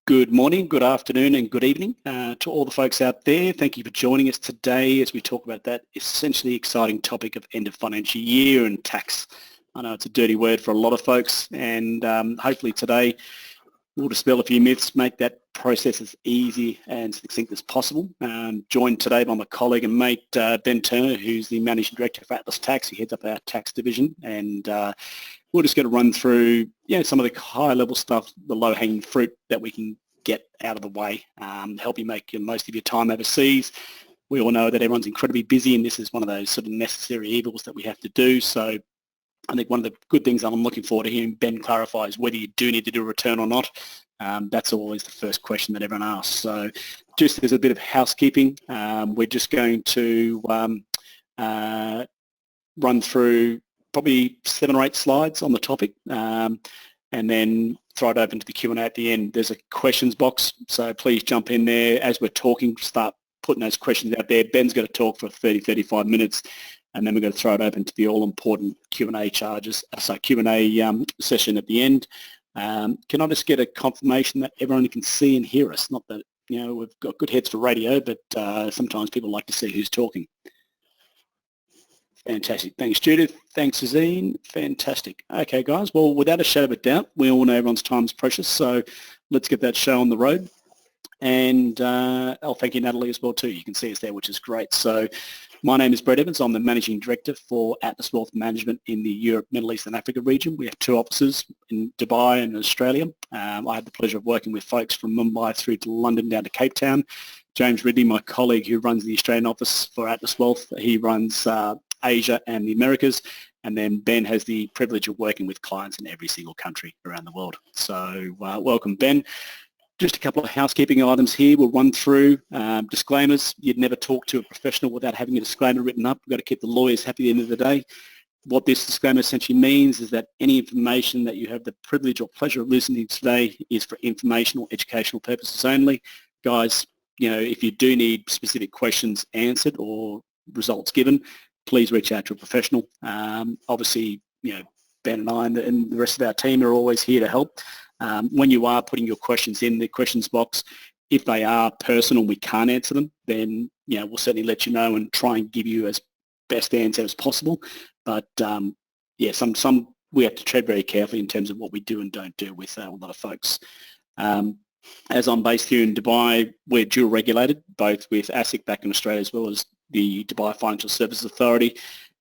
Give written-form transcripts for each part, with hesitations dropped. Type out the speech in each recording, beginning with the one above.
Good morning, good afternoon and good evening to all the folks out there. Thank you for joining us today as we talk about that essentially exciting topic of end of financial year and tax. I know it's a dirty word for a lot of folks, and hopefully today we'll dispel a few myths, make that process as easy and succinct as possible. Joined today by my colleague and mate Ben Turner, who's the Managing Director for Atlas Tax. He heads up our tax division, and we're just going to run through some of the high-level stuff, the low-hanging fruit that we can get out of the way, help you make most of your time overseas. We all know that everyone's incredibly busy, and this is one of those sort of necessary evils that we have to do. So I think one of the good things I'm looking forward to hearing Ben clarify is whether you do need to do a return or not. That's always the first question that everyone asks. So just as a bit of housekeeping, we're just going to run through probably 7 or 8 slides on the topic, and then throw it open to the Q&A at the end. There's a questions box, so please jump in there. As we're talking, start putting those questions out there. Ben's going to talk for 30, 35 minutes, and then we're going to throw it open to the all-important Q&A Q&A session at the end. Can I just get a confirmation that everyone can see and hear us? Not that, we've got good heads for radio, but sometimes people like to see who's talking. Fantastic. Thanks, Judith. Thanks, Azine. Fantastic. Okay, guys. Well, without a shadow of a doubt, we all know everyone's time is precious, so let's get that show on the road. And I'll thank you, Natalie, as well, too. You can see us there, which is great. So my name is Brett Evans. I'm the Managing Director for Atlas Wealth Management in the Europe, Middle East and Africa region. We have 2 offices in Dubai and Australia. I had the pleasure of working with folks from Mumbai through to London down to Cape Town. James Ridley, my colleague who runs the Australian office for Atlas Wealth, he runs Asia and the Americas, and then Ben has the privilege of working with clients in every single country around the world. So welcome, Ben. Just a couple of housekeeping items here. We'll run through disclaimers. You'd never talk to a professional without having a disclaimer written up. We've got to keep the lawyers happy at the end of the day. What this disclaimer essentially means is that any information that you have the privilege or pleasure of listening to today is for informational, educational purposes only. Guys, if you do need specific questions answered or results given, please reach out to a professional. Obviously, Ben and I and the rest of our team are always here to help. When you are putting your questions in the questions box, if they are personal and we can't answer them, then we'll certainly let you know and try and give you as best answer as possible. But some we have to tread very carefully in terms of what we do and don't do with a lot of folks. As I'm based here in Dubai, we're dual regulated, both with ASIC back in Australia as well as the Dubai Financial Services Authority.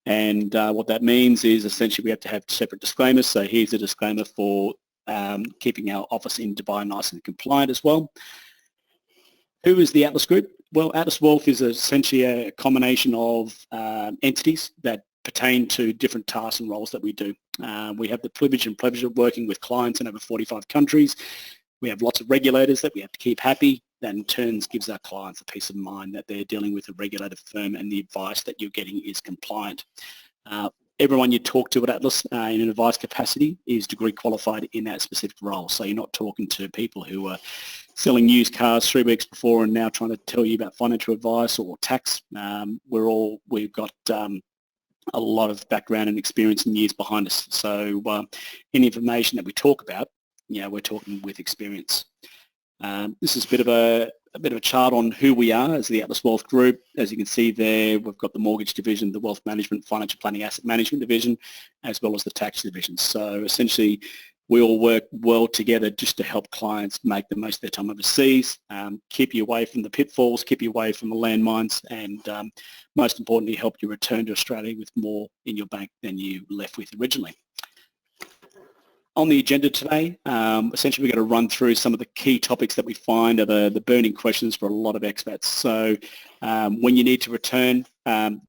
And what that means is essentially we have to have separate disclaimers. So here's a disclaimer for keeping our office in Dubai nice and compliant as well. Who is the Atlas Group? Well, Atlas Wealth is essentially a combination of entities that pertain to different tasks and roles that we do. We have the privilege and pleasure of working with clients in over 45 countries. We have lots of regulators that we have to keep happy. That in turn gives our clients a peace of mind that they're dealing with a regulated firm and the advice that you're getting is compliant. Everyone you talk to at Atlas in an advice capacity is degree qualified in that specific role. So you're not talking to people who are selling used cars 3 weeks before and now trying to tell you about financial advice or tax. We've got a lot of background and experience and years behind us. So any information that we talk about, we're talking with experience. This is a bit of a chart on who we are as the Atlas Wealth Group. As you can see there, we've got the mortgage division, the wealth management, financial planning, asset management division, as well as the tax division. So essentially, we all work well together just to help clients make the most of their time overseas, keep you away from the pitfalls, keep you away from the landmines, and most importantly, help you return to Australia with more in your bank than you left with originally. On the agenda today, essentially we're going to run through some of the key topics that we find are the burning questions for a lot of expats. So when you need to return,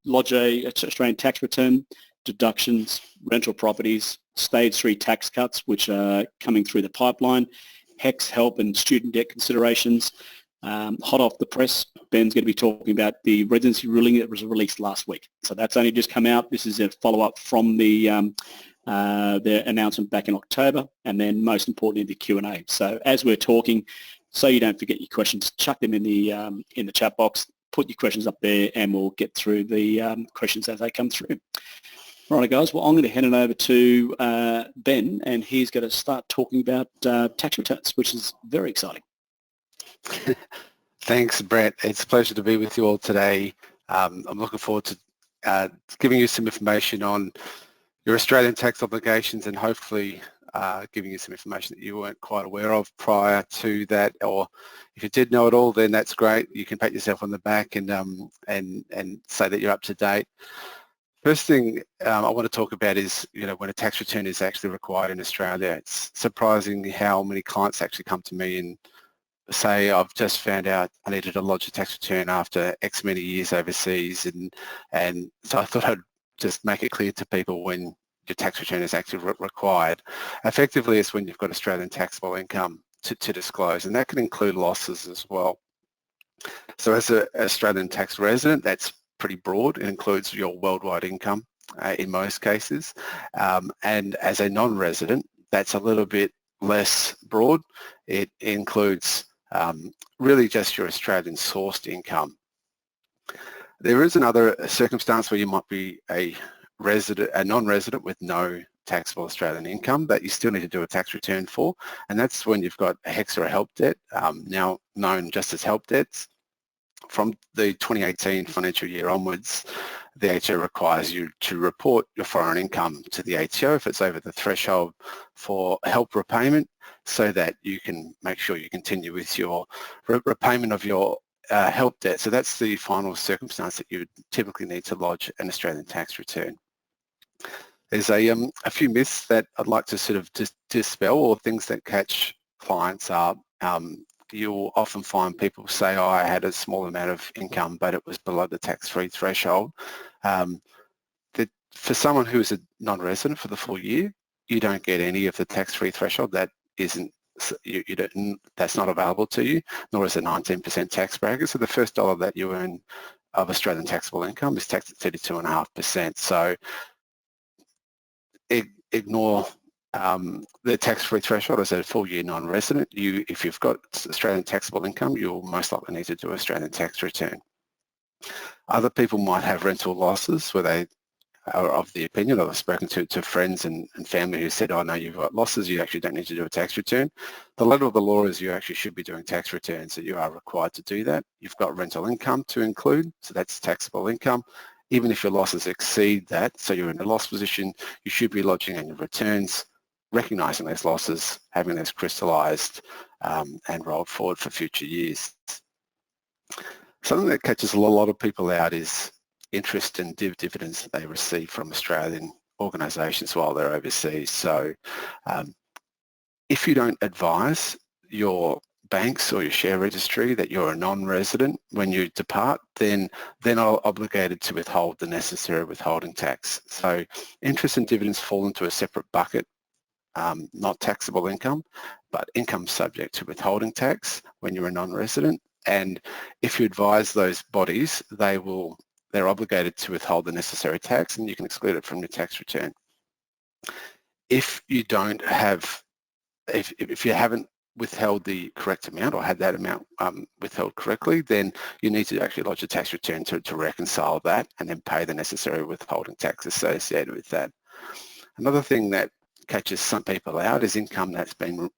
lodge a Australian tax return, deductions, rental properties, stage 3 tax cuts, which are coming through the pipeline, HECS help and student debt considerations. Hot off the press, Ben's going to be talking about the residency ruling that was released last week. So that's only just come out. This is a follow-up from the announcement back in October, and then most importantly the Q&A. So as we're talking, so you don't forget your questions, chuck them in the chat box, put your questions up there, and we'll get through the questions as they come through. Right, guys, well, I'm going to hand it over to Ben, and he's going to start talking about tax returns, which is very exciting. Thanks, Brett. It's a pleasure to be with you all today. I'm looking forward to giving you some information on your Australian tax obligations and hopefully giving you some information that you weren't quite aware of prior to that, or if you did know it all, then that's great. You can pat yourself on the back and say that you're up to date. First thing I want to talk about is, when a tax return is actually required in Australia. It's surprising how many clients actually come to me and say, I've just found out I needed to lodge a tax return after X many years overseas, and so I thought I'd just make it clear to people when your tax return is actually required. Effectively, it's when you've got Australian taxable income to disclose, and that can include losses as well. So as an Australian tax resident, that's pretty broad. It includes your worldwide income in most cases, and as a non-resident, that's a little bit less broad. It includes really just your Australian sourced income. There is another circumstance where you might be a non-resident with no taxable Australian income that you still need to do a tax return for, and that's when you've got a HECS or a help debt, now known just as help debts. From the 2018 financial year onwards, the ATO requires you to report your foreign income to the ATO if it's over the threshold for help repayment, so that you can make sure you continue with your repayment of your help debt. So that's the final circumstance that you would typically need to lodge an Australian tax return. There's a few myths that I'd like to sort of dispel, or things that catch clients up. You'll often find people say, oh, I had a small amount of income, but it was below the tax-free threshold. For someone who is a non-resident for the full year, you don't get any of the tax-free threshold. That isn't, that's not available to you, nor is a 19% tax bracket. So the first dollar that you earn of Australian taxable income is taxed at 32.5%. So ignore the tax-free threshold. As a full-year non-resident, if you've got Australian taxable income, you'll most likely need to do an Australian tax return. Other people might have rental losses where they are of the opinion, or I've spoken to friends and family who said, oh no, you've got losses, you actually don't need to do a tax return. The letter of the law is you actually should be doing tax returns, that you are required to do that. You've got rental income to include, so that's taxable income. Even if your losses exceed that, so you're in a loss position, you should be lodging annual returns, recognising those losses, having those crystallised and rolled forward for future years. Something that catches a lot of people out is interest and dividends that they receive from Australian organisations while they're overseas. So if you don't advise your banks or your share registry that you're a non-resident when you depart, then they're not obligated to withhold the necessary withholding tax. So interest and dividends fall into a separate bucket, not taxable income, but income subject to withholding tax when you're a non-resident. And if you advise those bodies, they're obligated to withhold the necessary tax, and you can exclude it from your tax return. If you don't have, if you haven't withheld the correct amount or had that amount withheld correctly, then you need to actually lodge a tax return to reconcile that and then pay the necessary withholding tax associated with that. Another thing that catches some people out is income that's been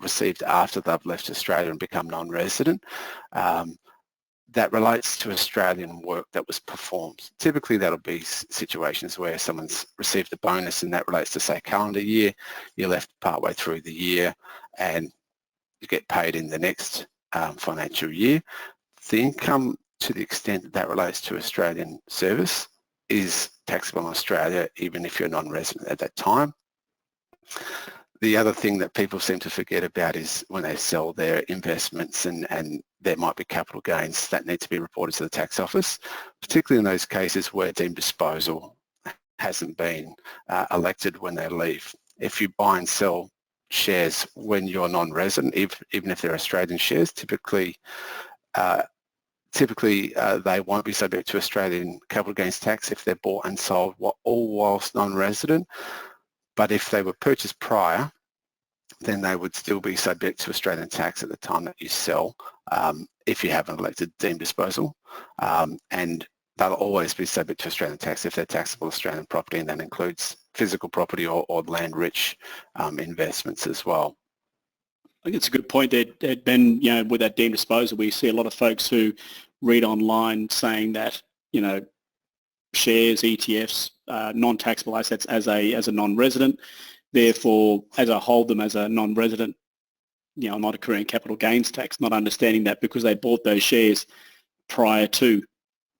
received after they've left Australia and become non-resident. That relates to Australian work that was performed. Typically that'll be situations where someone's received a bonus, and that relates to, say, calendar year. You left partway through the year and you get paid in the next financial year. The income, to the extent that relates to Australian service, is taxable in Australia even if you're non-resident at that time. The other thing that people seem to forget about is when they sell their investments, and there might be capital gains that need to be reported to the tax office, particularly in those cases where deemed disposal hasn't been elected when they leave. If you buy and sell shares when you're non-resident, even if they're Australian shares, typically they won't be subject to Australian capital gains tax if they're bought and sold all whilst non-resident. But if they were purchased prior, then they would still be subject to Australian tax at the time that you sell if you haven't elected deemed disposal. And they'll always be subject to Australian tax if they're taxable Australian property, and that includes physical property or land-rich investments as well. I think it's a good point there, Ben. You know, with that deemed disposal, we see a lot of folks who read online saying that, you know, shares, ETFs, non-taxable assets as a non-resident. Therefore, as I hold them as a non-resident, you know, not accruing capital gains tax, not understanding that because they bought those shares prior to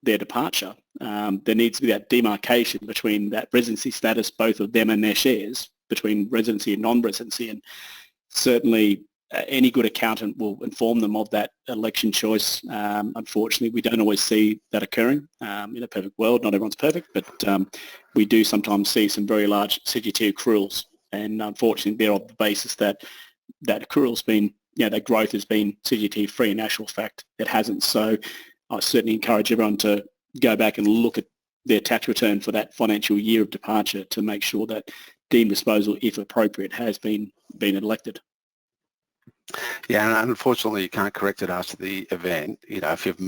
their departure, there needs to be that demarcation between that residency status, both of them and their shares, between residency and non-residency. And certainly any good accountant will inform them of that election choice. Unfortunately, we don't always see that occurring. In a perfect world, not everyone's perfect, but we do sometimes see some very large CGT accruals. And unfortunately, they're on the basis that that accrual's been, you know, that growth has been CGT free. In actual fact, it hasn't. So I certainly encourage everyone to go back and look at their tax return for that financial year of departure to make sure that deemed disposal, if appropriate, has been elected. Yeah, and unfortunately you can't correct it after the event. You know, if you've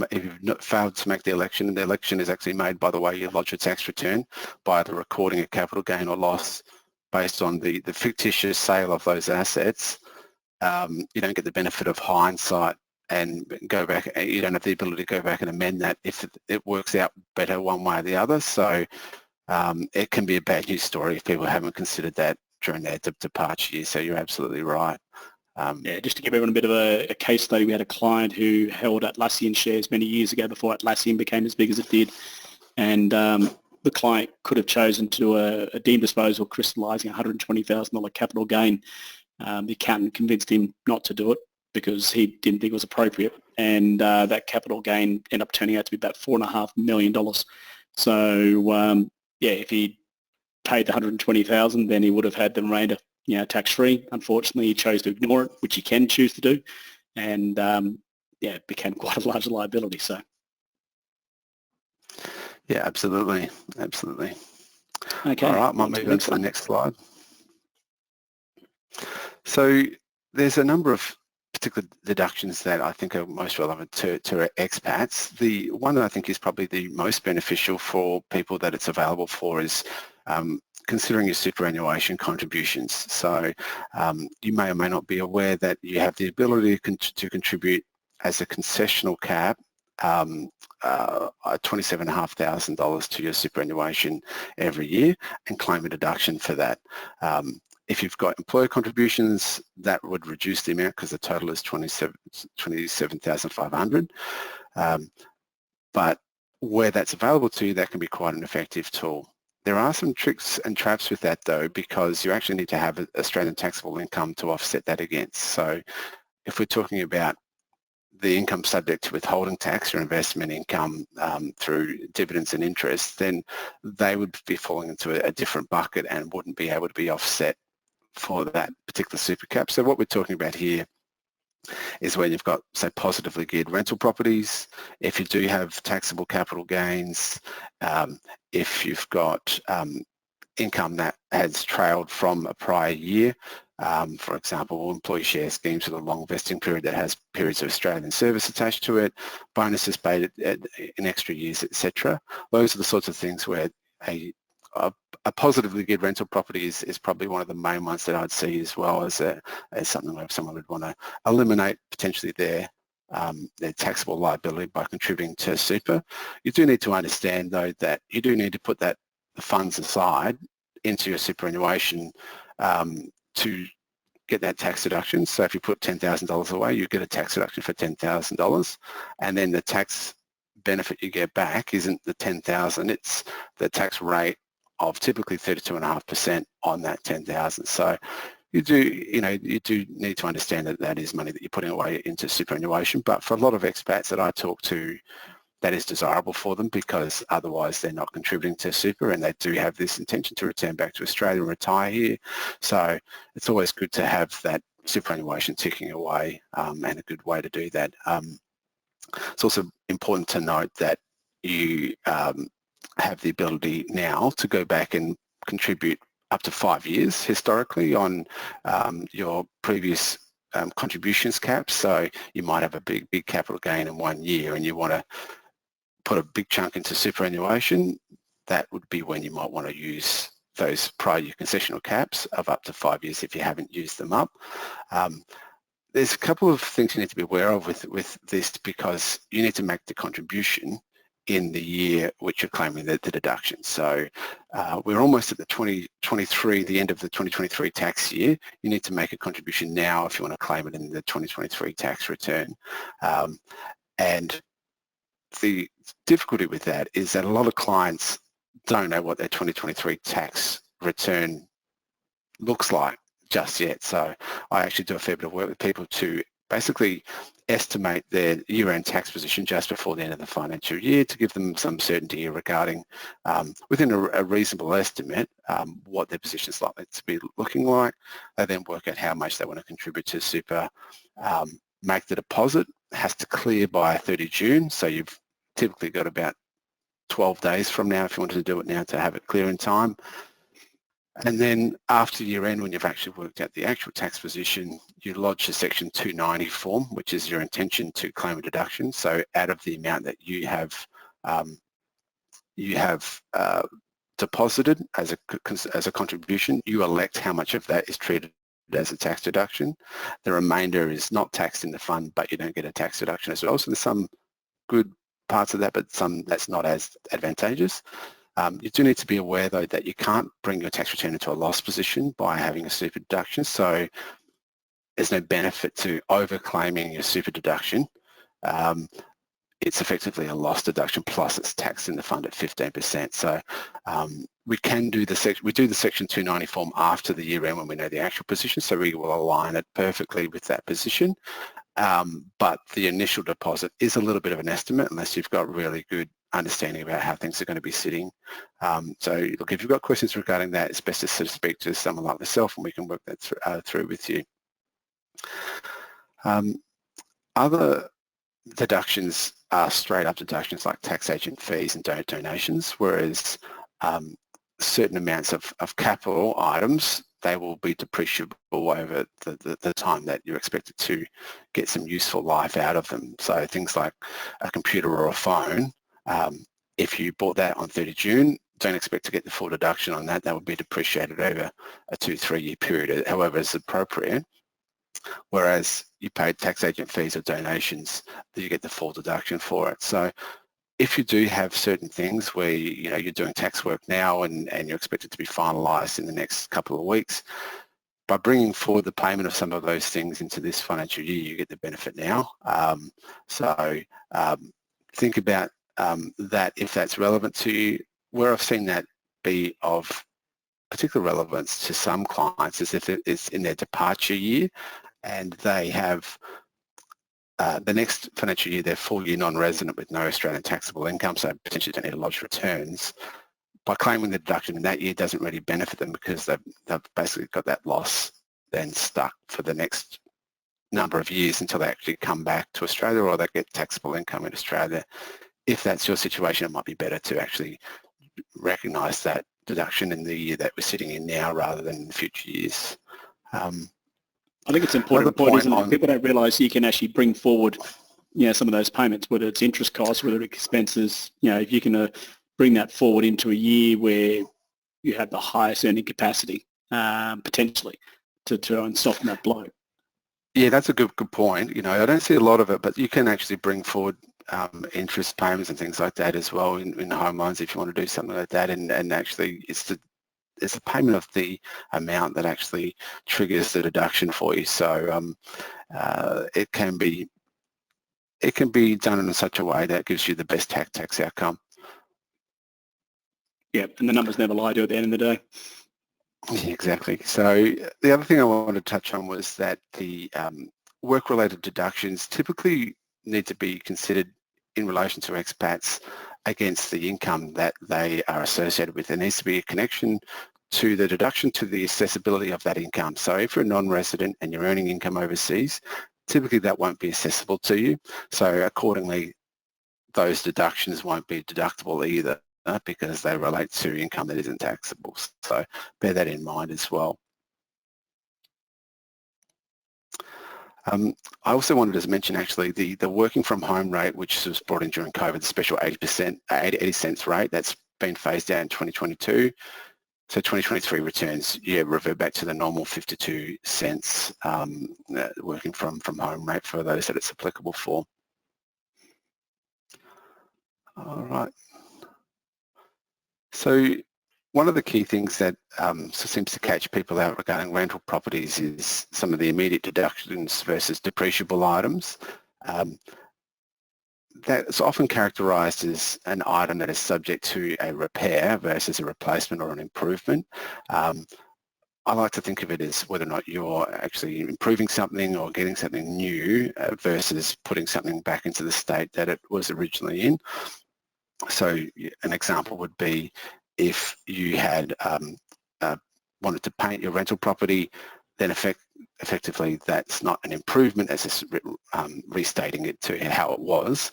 not failed to make the election, and the election is actually made by the way you lodge your tax return, by the recording of capital gain or loss based on the fictitious sale of those assets, you don't get the benefit of hindsight and go back. You don't have the ability to go back and amend that if it works out better one way or the other. So it can be a bad news story if people haven't considered that during their departure year. So you're absolutely right. Yeah, just to give everyone a bit of a case study, we had a client who held Atlassian shares many years ago before Atlassian became as big as it did, and the client could have chosen to do a deemed disposal crystallising $120,000 capital gain. The accountant convinced him not to do it because he didn't think it was appropriate, and that capital gain ended up turning out to be about $4.5 million. So yeah, if he paid the $120,000, then he would have had the remainder, you know, tax-free. Unfortunately, he chose to ignore it, which he can choose to do, and yeah, it became quite a large liability. So, yeah, absolutely, absolutely. Okay. All right, might move on to the next slide. So there's a number of particular deductions that I think are most relevant to expats. The one that I think is probably the most beneficial for people that it's available for is considering your superannuation contributions. So you may or may not be aware that you have the ability to contribute as a concessional cap $27,500 to your superannuation every year and claim a deduction for that. If you've got employer contributions, that would reduce the amount because the total is $27,500. But where that's available to you, that can be quite an effective tool. There are some tricks and traps with that though, because you actually need to have Australian taxable income to offset that against. So if we're talking about the income subject to withholding tax or investment income through dividends and interest, then they would be falling into a different bucket and wouldn't be able to be offset for that particular super cap. So what we're talking about here is when you've got, say, positively geared rental properties, if you do have taxable capital gains, if you've got income that has trailed from a prior year, for example, employee share schemes with a long vesting period that has periods of Australian service attached to it, bonuses paid in extra years, etc. Those are the sorts of things where a positively geared rental property is probably one of the main ones that I'd see, as well as something where someone would want to eliminate potentially their taxable liability by contributing to super. You do need to understand though that you do need to put the funds aside into your superannuation to get that tax deduction. So if you put $10,000 away, you get a tax deduction for $10,000, and then the tax benefit you get back isn't the $10,000, it's the tax rate of typically 32.5% on that $10,000. So you do need to understand that that is money that you're putting away into superannuation. But for a lot of expats that I talk to, that is desirable for them because otherwise they're not contributing to super, and they do have this intention to return back to Australia and retire here. So it's always good to have that superannuation ticking away, and a good way to do that. It's also important to note that you have the ability now to go back and contribute up to 5 years historically on your previous contributions caps. So you might have a big capital gain in 1 year and you want to put a big chunk into superannuation. That would be when you might want to use those prior year concessional caps of up to 5 years if you haven't used them up. there's a couple of things you need to be aware of with this, because you need to make the contribution in the year which you're claiming the deduction. So we're almost at the 2023, the end of the 2023 tax year. You need to make a contribution now if you want to claim it in the 2023 tax return. And the difficulty with that is that a lot of clients don't know what their 2023 tax return looks like just yet. So I actually do a fair bit of work with people to basically estimate their year-end tax position just before the end of the financial year to give them some certainty regarding, within a reasonable estimate, what their position is likely to be looking like. They then work out how much they want to contribute to super, make the deposit. It has to clear by 30 June, so you've typically got about 12 days from now if you wanted to do it now to have it clear in time. And then after year end, when you've actually worked out the actual tax position, you lodge a Section 290 form, which is your intention to claim a deduction. So out of the amount that you have deposited as a contribution, you elect how much of that is treated as a tax deduction. The remainder is not taxed in the fund, but you don't get a tax deduction as well. So there's some good parts of that, but some that's not as advantageous. You do need to be aware, though, that you can't bring your tax return into a loss position by having a super deduction. So there's no benefit to over-claiming your super deduction. It's effectively a loss deduction plus it's taxed in the fund at 15%. So we do the Section 290 form after the year end when we know the actual position, so we will align it perfectly with that position. But the initial deposit is a little bit of an estimate unless you've got really good understanding about how things are going to be sitting. So look, if you've got questions regarding that, it's best to sort of speak to someone like myself and we can work that through with you. Other deductions are straight up deductions like tax agent fees and donations, whereas certain amounts of capital items, they will be depreciable over the time that you're expected to get some useful life out of them. So things like a computer or a phone, if you bought that on 30 June, don't expect to get the full deduction on that. That would be depreciated over a 2-3 year period, however is appropriate. Whereas you paid tax agent fees or donations, you get the full deduction for it. So if you do have certain things where you're doing tax work now and you're expected to be finalised in the next couple of weeks, by bringing forward the payment of some of those things into this financial year, you get the benefit now. So think about that if that's relevant to you. Where I've seen that be of particular relevance to some clients is if it's in their departure year and they have the next financial year, they're full year non-resident with no Australian taxable income, so potentially don't need to lodge returns. By claiming the deduction in that year doesn't really benefit them because they've basically got that loss then stuck for the next number of years until they actually come back to Australia or they get taxable income in Australia. If that's your situation, it might be better to actually recognise that deduction in the year that we're sitting in now rather than in future years. I think it's an important point, isn't it? People don't realise you can actually bring forward, some of those payments, whether it's interest costs, whether it's expenses. If you can bring that forward into a year where you have the highest earning capacity, potentially, to try and soften that blow. Yeah, that's a good point. I don't see a lot of it, but you can actually bring forward interest payments and things like that as well in home loans if you want to do something like that. And actually, it's the payment of the amount that actually triggers the deduction for you. So it can be done in such a way that gives you the best tax outcome. Yeah, and the numbers never lie to you at the end of the day. Yeah, exactly. So the other thing I wanted to touch on was that the work-related deductions typically need to be considered in relation to expats against the income that they are associated with. There needs to be a connection to the deduction to the accessibility of that income. So if you're a non-resident and you're earning income overseas, typically that won't be accessible to you. So accordingly, those deductions won't be deductible either because they relate to income that isn't taxable. So bear that in mind as well. I also wanted to mention actually the working from home rate, which was brought in during COVID, the special 80 cents rate, that's been phased out in 2022. So 2023 returns, yeah, revert back to the normal 52 cents working from home rate for those that it's applicable for. All right. So one of the key things that seems to catch people out regarding rental properties is some of the immediate deductions versus depreciable items. That's often characterised as an item that is subject to a repair versus a replacement or an improvement. I like to think of it as whether or not you're actually improving something or getting something new versus putting something back into the state that it was originally in. So an example would be if you had wanted to paint your rental property, then effectively that's not an improvement, it's just restating it to how it was.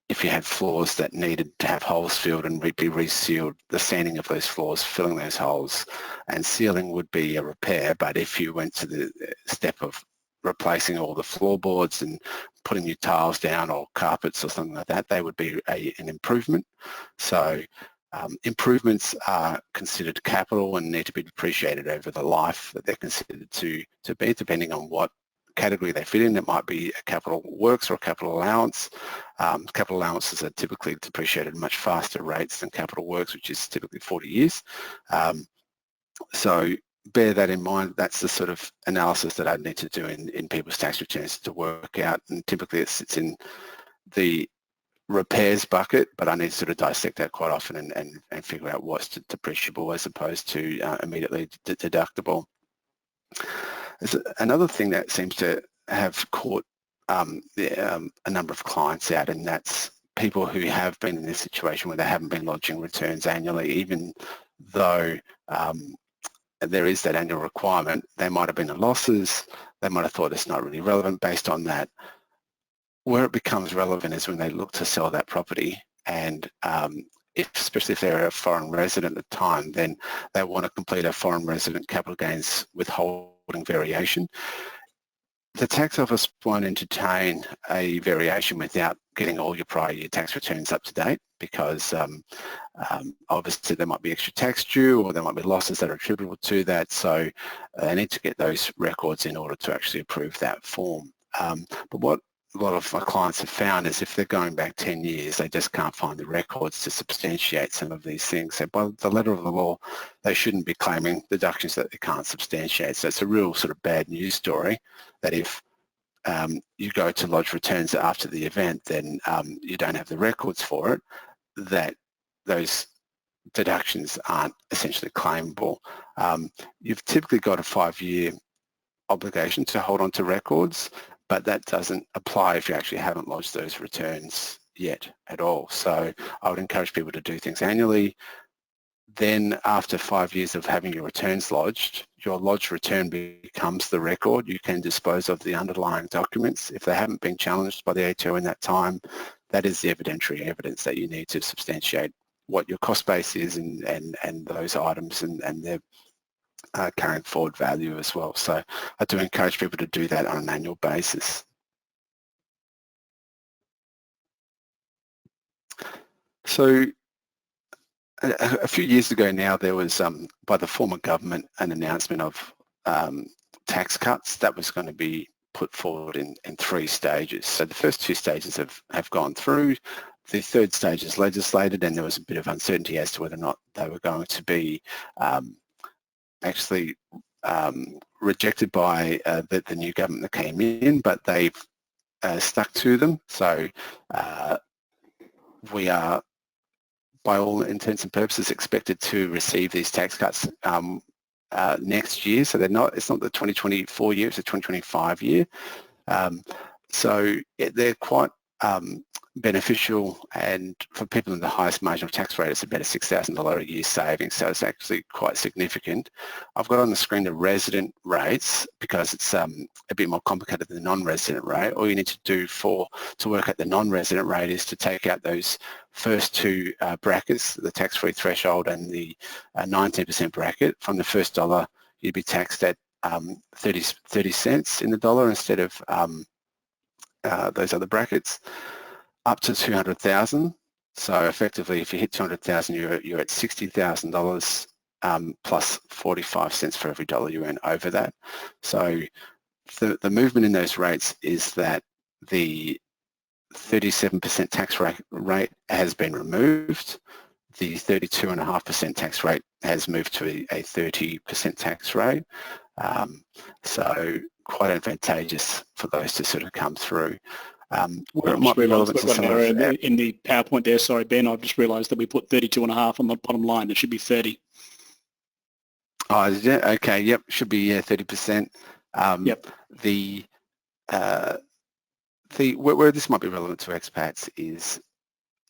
If you had floors that needed to have holes filled and be resealed, the sanding of those floors, filling those holes and sealing would be a repair. But if you went to the step of replacing all the floorboards and putting new tiles down or carpets or something like that, they would be an improvement. So improvements are considered capital and need to be depreciated over the life that they're considered to be, depending on what category they fit in. It might be a capital works or a capital allowance. Capital allowances are typically depreciated at much faster rates than capital works, which is typically 40 years. So bear that in mind. That's the sort of analysis that I'd need to do in people's tax returns to work out, and typically it sits in the repairs bucket, but I need to sort of dissect that quite often and figure out what's depreciable as opposed to immediately deductible. There's another thing that seems to have caught a number of clients out, and that's people who have been in this situation where they haven't been lodging returns annually, even though there is that annual requirement. They might have been in losses, they might have thought it's not really relevant based on that. Where it becomes relevant is when they look to sell that property, and especially if they're a foreign resident at the time, then they want to complete a foreign resident capital gains withholding variation. The tax office won't entertain a variation without getting all your prior year tax returns up to date, because obviously there might be extra tax due or there might be losses that are attributable to that, so they need to get those records in order to actually approve that form. But what a lot of my clients have found is if they're going back 10 years, they just can't find the records to substantiate some of these things. So by the letter of the law, they shouldn't be claiming deductions that they can't substantiate. So it's a real sort of bad news story that if you go to lodge returns after the event, then you don't have the records for it, that those deductions aren't essentially claimable. You've typically got a 5-year obligation to hold on to records, but that doesn't apply if you actually haven't lodged those returns yet at all. So I would encourage people to do things annually. Then after 5 years of having your returns lodged, your lodged return becomes the record. You can dispose of the underlying documents. If they haven't been challenged by the ATO in that time, that is the evidentiary evidence that you need to substantiate what your cost base is and those items and their carrying forward value as well. So I do encourage people to do that on an annual basis. So a few years ago now, there was, by the former government, an announcement of tax cuts that was going to be put forward in 3 stages. So the first 2 stages have gone through. The third stage is legislated, and there was a bit of uncertainty as to whether or not they were going to be actually rejected by the new government that came in, but they've stuck to them. So we are, by all intents and purposes, expected to receive these tax cuts next year. So it's not the 2024 year, it's the 2025 year. So they're quite beneficial, and for people in the highest marginal tax rate, it's about a $6,000 a year savings, so it's actually quite significant. I've got on the screen the resident rates because it's a bit more complicated than the non-resident rate. All you need to do to work at the non-resident rate is to take out those first 2 brackets, the tax-free threshold and the 19% bracket. From the first dollar, you'd be taxed at 30 cents in the dollar instead of those other brackets, up to 200,000. So effectively, if you hit 200,000, you're at $60,000 plus 45 cents for every dollar you earn over that. So the movement in those rates is that the 37% tax rate has been removed. The 32.5% tax rate has moved to a 30% tax rate. So quite advantageous for those to sort of come through. Where it might be relevant to some of in the PowerPoint there. Sorry, Ben, I've just realised that we put 32.5 on the bottom line. It should be 30. Oh, yeah, okay, yep, should be 30%. Yep. Where this might be relevant to expats is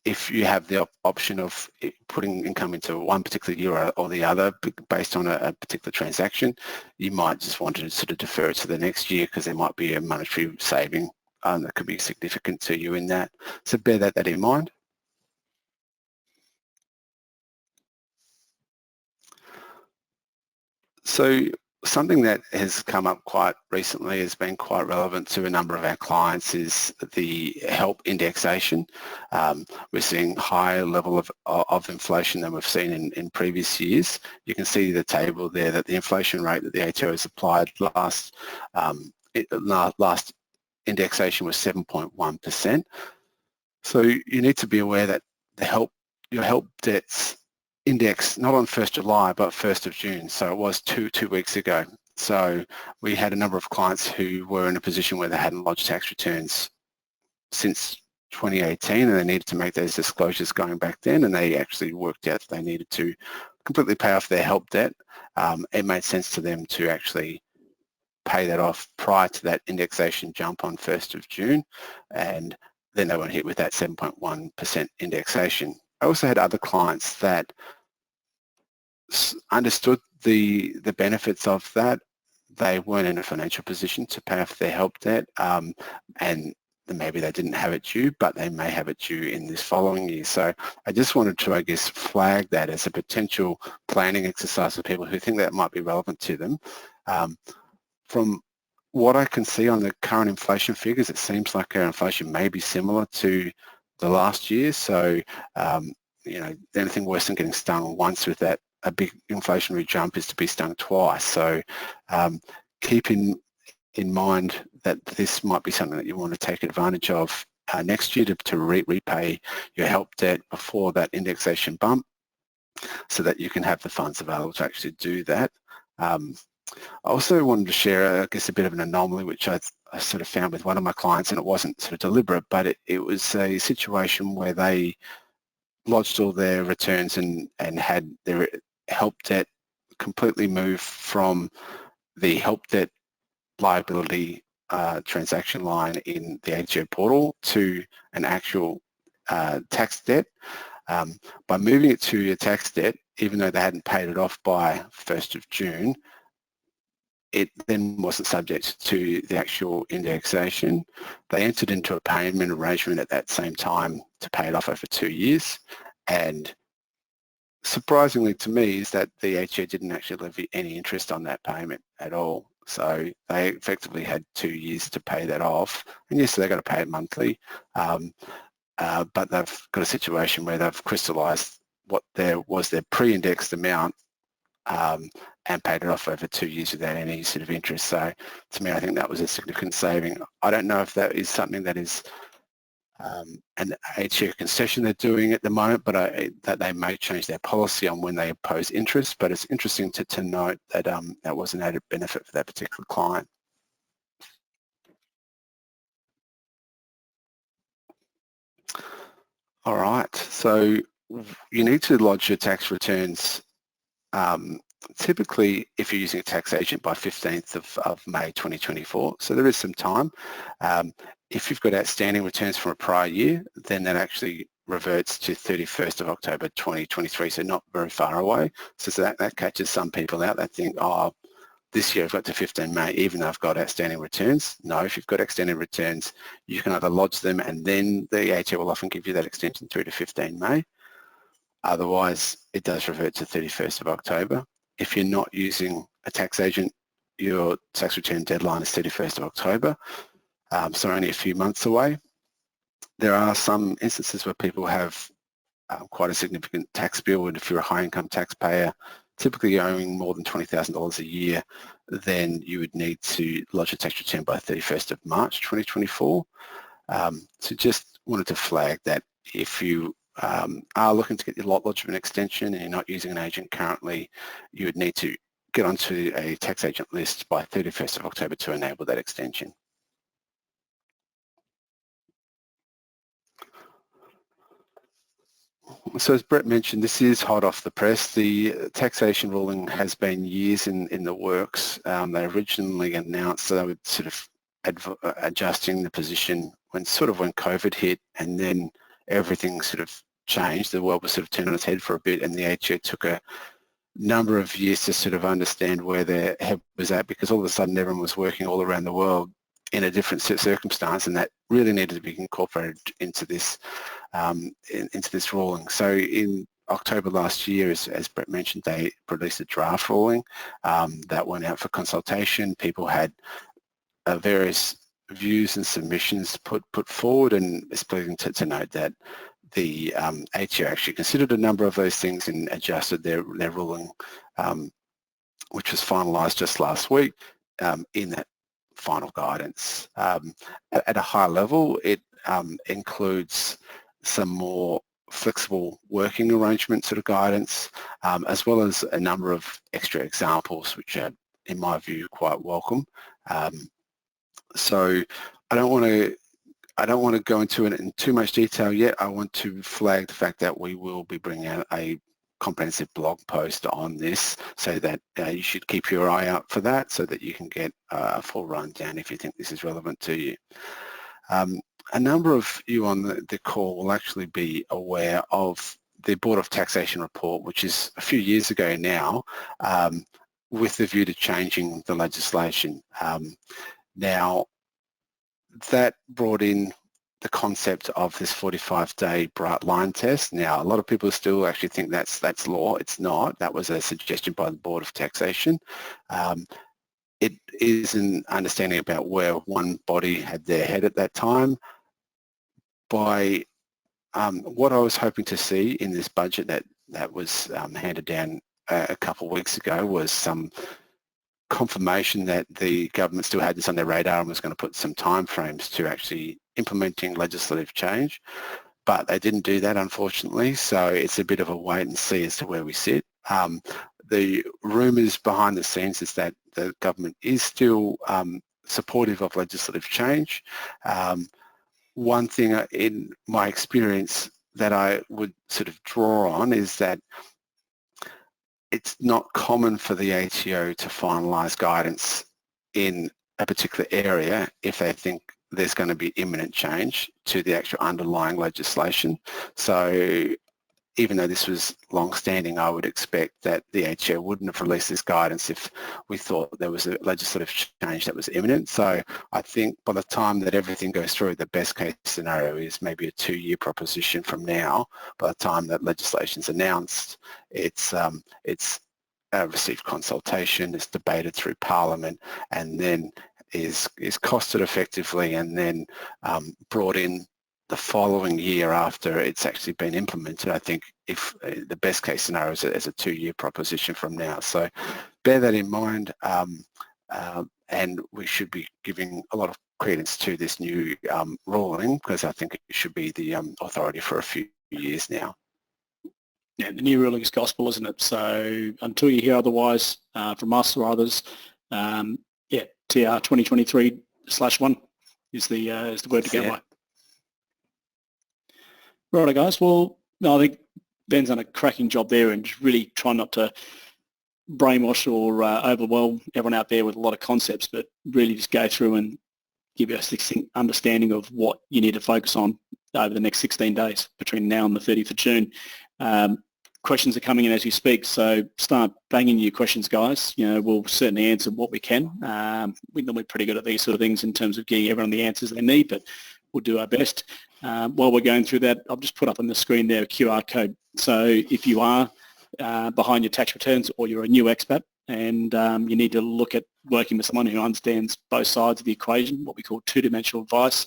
if you have the option of putting income into one particular year or the other based on a particular transaction, you might just want to sort of defer it to the next year because there might be a monetary saving that could be significant to you in that. So bear that in mind. So something that has come up quite recently, has been quite relevant to a number of our clients, is the HELP indexation. We're seeing higher level of inflation than we've seen in previous years. You can see the table there that the inflation rate that the ATO has applied last indexation was 7.1%. So you need to be aware that your HELP debts index not on 1st July but 1st of June, so it was two weeks ago. So we had a number of clients who were in a position where they hadn't lodged tax returns since 2018 and they needed to make those disclosures going back then, and they actually worked out that they needed to completely pay off their HELP debt. It made sense to them to actually pay that off prior to that indexation jump on 1st of June, and then they weren't hit with that 7.1% indexation. I also had other clients that understood the benefits of that. They weren't in a financial position to pay off their HELP debt, and maybe they didn't have it due, but they may have it due in this following year. So I just wanted to, I guess, flag that as a potential planning exercise for people who think that might be relevant to them. From what I can see on the current inflation figures, it seems like our inflation may be similar to the last year. So, you know, anything worse than getting stung once with that, a big inflationary jump, is to be stung twice. So keep in mind that this might be something that you want to take advantage of next year to repay your HELP debt before that indexation bump, so that you can have the funds available to actually do that. I also wanted to share, I guess, a bit of an anomaly which I sort of found with one of my clients, and it wasn't sort of deliberate, but it was a situation where they lodged all their returns and had their HELP debt completely moved from the HELP debt liability transaction line in the ATO portal to an actual tax debt. By moving it to your tax debt, even though they hadn't paid it off by 1st of June, it then wasn't subject to the actual indexation. They entered into a payment arrangement at that same time to pay it off over 2 years, and surprisingly to me is that the ATO didn't actually levy any interest on that payment at all. So they effectively had 2 years to pay that off, and yes, they've got to pay it monthly, but they've got a situation where they've crystallised what was their pre-indexed amount and paid it off over 2 years without any sort of interest. So to me, I think that was a significant saving. I don't know if that is something that is an ATO concession they're doing at the moment, but that they may change their policy on when they impose interest. But it's interesting to note that that was an added benefit for that particular client. All right, so you need to lodge your tax returns typically, if you're using a tax agent, by 15th of May 2024, so there is some time. If you've got outstanding returns from a prior year, then that actually reverts to 31st of October 2023, so not very far away. So that catches some people out. They think, oh, this year I've got to 15 May, even though I've got outstanding returns. No, if you've got outstanding returns, you can either lodge them and then the ATO will often give you that extension through to 15 May. Otherwise, it does revert to 31st of October. If you're not using a tax agent, your tax return deadline is 31st of October, so only a few months away. There are some instances where people have quite a significant tax bill, and if you're a high income taxpayer, typically owing more than $20,000 a year, then you would need to lodge a tax return by 31st of March 2024. So just wanted to flag that if you are looking to get your lot lodgement extension and you're not using an agent currently, you would need to get onto a tax agent list by 31st of October to enable that extension. So as Brett mentioned, this is hot off the press. The taxation ruling has been years in the works. They originally announced that they would sort of adjusting the position when COVID hit, and then everything sort of changed. The world was sort of turned on its head for a bit, and the ATO took a number of years to sort of understand where their head was at, because all of a sudden everyone was working all around the world in a different circumstance, and that really needed to be incorporated into this ruling. So in October last year, as Brett mentioned, they released a draft ruling that went out for consultation. People had various views and submissions put forward, and it's pleasing to note that the ATO actually considered a number of those things and adjusted their ruling, which was finalised just last week in that final guidance. At a high level, it includes some more flexible working arrangement sort of guidance, as well as a number of extra examples, which are, in my view, quite welcome. So I don't want to go into it in too much detail yet. I want to flag the fact that we will be bringing out a comprehensive blog post on this, so that you should keep your eye out for that, so that you can get a full rundown if you think this is relevant to you. A number of you on the call will actually be aware of the Board of Taxation report, which is a few years ago now, with the view to changing the legislation. Now, that brought in the concept of this 45-day bright line test. Now, a lot of people still actually think that's law. It's not. That was a suggestion by the Board of Taxation. It is an understanding about where one body had their head at that time. By what I was hoping to see in this budget that was handed down a couple of weeks ago was some confirmation that the government still had this on their radar and was going to put some timeframes to actually implementing legislative change, but they didn't do that, unfortunately. So it's a bit of a wait and see as to where we sit. The rumours behind the scenes is that the government is still supportive of legislative change. One thing in my experience that I would sort of draw on is that it's not common for the ATO to finalise guidance in a particular area if they think there's going to be imminent change to the actual underlying legislation. So even though this was long-standing, I would expect that the ATO wouldn't have released this guidance if we thought there was a legislative change that was imminent. So I think by the time that everything goes through, the best case scenario is maybe a 2-year proposition from now. By the time that legislation's announced, it's received consultation, it's debated through Parliament, and then is costed effectively, and then brought in the following year after it's actually been implemented. I think if the best case scenario is a 2-year proposition from now. So bear that in mind, and we should be giving a lot of credence to this new ruling, because I think it should be the authority for a few years now. Yeah, the new ruling is gospel, isn't it? So until you hear otherwise from us or others, yeah, TR 2023/1 is the word to go by. Right, guys. Well, I think Ben's done a cracking job there, and just really try not to brainwash or overwhelm everyone out there with a lot of concepts, but really just go through and give you a succinct understanding of what you need to focus on over the next 16 days between now and the 30th of June. Questions are coming in as you speak, so start banging your questions, guys. You know, we'll certainly answer what we can. We're normally pretty good at these sort of things in terms of getting everyone the answers they need, but we'll do our best. While we're going through that, I've just put up on the screen there a QR code. So if you are behind your tax returns, or you're a new expat and you need to look at working with someone who understands both sides of the equation, what we call two-dimensional advice,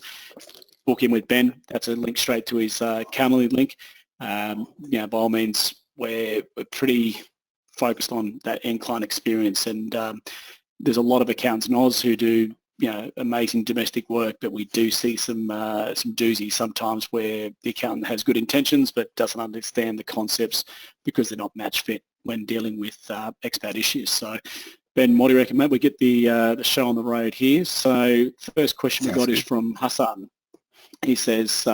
book in with Ben. That's a link straight to his Calendly link. You know, by all means, we're pretty focused on that end client experience, and there's a lot of accountants in Oz who do amazing domestic work, but we do see some doozies sometimes where the accountant has good intentions but doesn't understand the concepts because they're not match fit when dealing with expat issues. So Ben, what do you reckon, mate? We get the show on the road here. So first question we got is from Hassan. He says,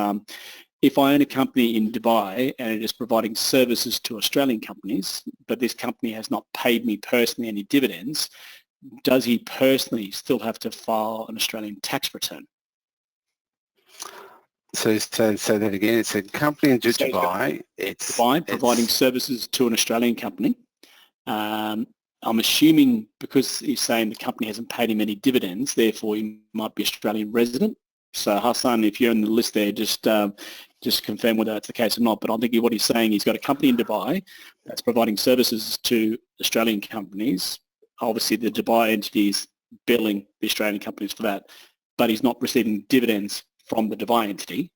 if I own a company in Dubai and it is providing services to Australian companies, but this company has not paid me personally any dividends, does he personally still have to file an Australian tax return? So that again, it's a company in Dubai. It's providing services to an Australian company. I'm assuming because he's saying the company hasn't paid him any dividends, therefore he might be Australian resident. So Hassan, if you're on the list there, just confirm whether that's the case or not. But I think what he's saying, he's got a company in Dubai that's providing services to Australian companies. Obviously, the Dubai entity is billing the Australian companies for that, but he's not receiving dividends from the Dubai entity.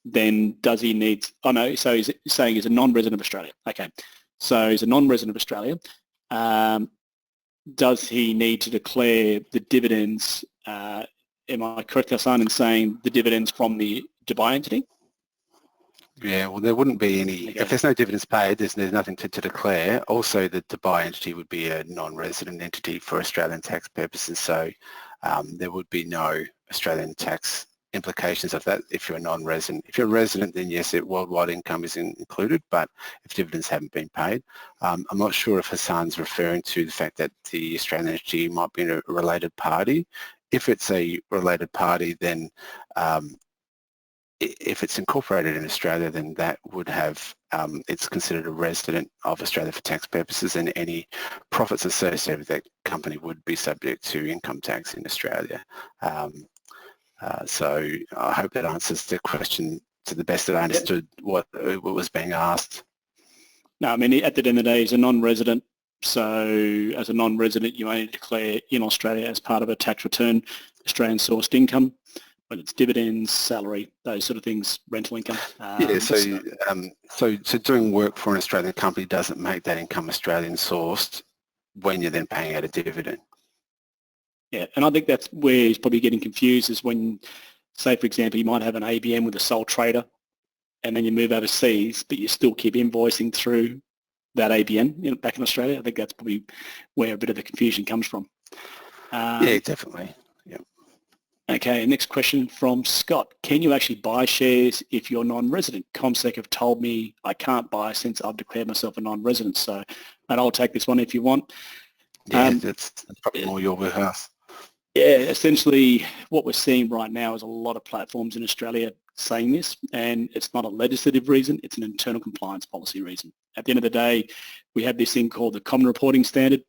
Then does he need? Oh no, so he's saying he's a non-resident of Australia. Okay, so he's a non-resident of Australia. Does he need to declare the dividends? Am I correct, Hassan, in saying the dividends from the Dubai entity? Yeah, well, there wouldn't be any, okay. If there's no dividends paid, there's nothing to declare. Also, the Dubai entity would be a non-resident entity for Australian tax purposes, so there would be no Australian tax implications of that if you're a non-resident. If you're a resident, then yes, worldwide income is included, but if dividends haven't been paid, I'm not sure if Hassan's referring to the fact that the Australian entity might be a related party. If it's a related party, then if it's incorporated in Australia, then that would have, it's considered a resident of Australia for tax purposes, and any profits associated with that company would be subject to income tax in Australia. So I hope that answers the question to the best that I understood what was being asked. No, I mean, at the end of the day, he's a non-resident. So as a non-resident, you only declare in Australia as part of a tax return Australian sourced income, whether it's dividends, salary, those sort of things, rental income. So doing work for an Australian company doesn't make that income Australian sourced when you're then paying out a dividend. Yeah, and I think that's where he's probably getting confused is when, say, for example, you might have an ABN with a sole trader and then you move overseas, but you still keep invoicing through that ABN back in Australia. I think that's probably where a bit of the confusion comes from. Yeah, definitely. Yeah. Okay, next question from Scott. Can you actually buy shares if you're non-resident? CommSec have told me I can't buy since I've declared myself a non-resident. So, and I'll take this one if you want. Yeah, that's probably more your warehouse. Yeah, essentially what we're seeing right now is a lot of platforms in Australia saying this, and it's not a legislative reason, it's an internal compliance policy reason. At the end of the day, we have this thing called the Common Reporting Standard.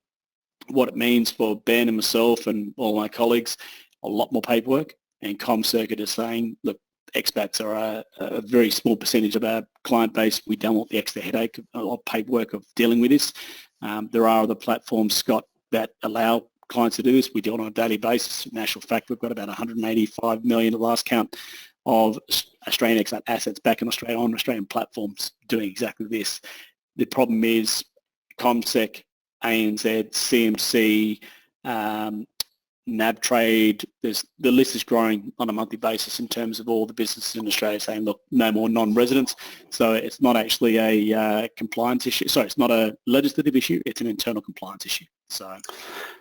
What it means for Ben and myself and all my colleagues, a lot more paperwork, and CommCircuit is saying, look, expats are a very small percentage of our client base. We don't want the extra headache of paperwork of dealing with this. There are other platforms, Scott, that allow clients to do this. We do it on a daily basis. In actual fact, we've got about 185 million, the last count, of Australian expat assets back in Australia on Australian platforms doing exactly this. The problem is CommSec, ANZ, CMC, NabTrade, the list is growing on a monthly basis in terms of all the businesses in Australia saying, look, no more non-residents. So it's not actually a compliance issue. Sorry, it's not a legislative issue. It's an internal compliance issue. So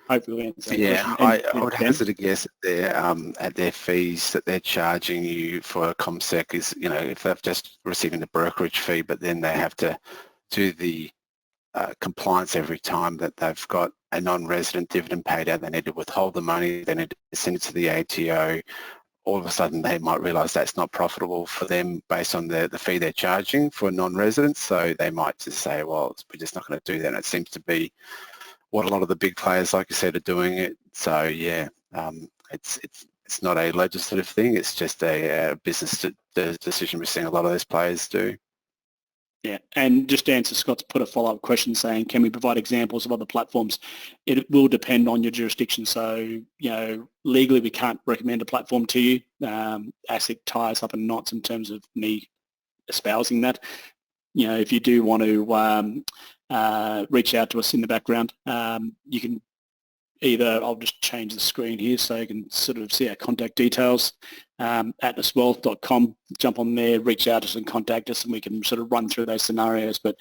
hopefully we answer that question. I would hazard a guess at their fees that they're charging you for CommSec is, if they're just receiving the brokerage fee, but then they have to do the compliance every time that they've got a non-resident dividend paid out, they need to withhold the money, they need to send it to the ATO. All of a sudden they might realise that's not profitable for them based on the fee they're charging for non-residents, so they might just say, well, we're just not going to do that. And it seems to be what a lot of the big players, like you said, are doing it. So yeah, it's not a legislative thing, it's just a business decision we're seeing a lot of those players do. Yeah, and just to answer Scott's put a follow-up question saying, can we provide examples of other platforms? It will depend on your jurisdiction. So, legally we can't recommend a platform to you. ASIC ties up in knots in terms of me espousing that. If you do want to reach out to us in the background. You can either, I'll just change the screen here so you can sort of see our contact details, atlaswealth.com, jump on there, reach out to us and contact us, and we can sort of run through those scenarios. But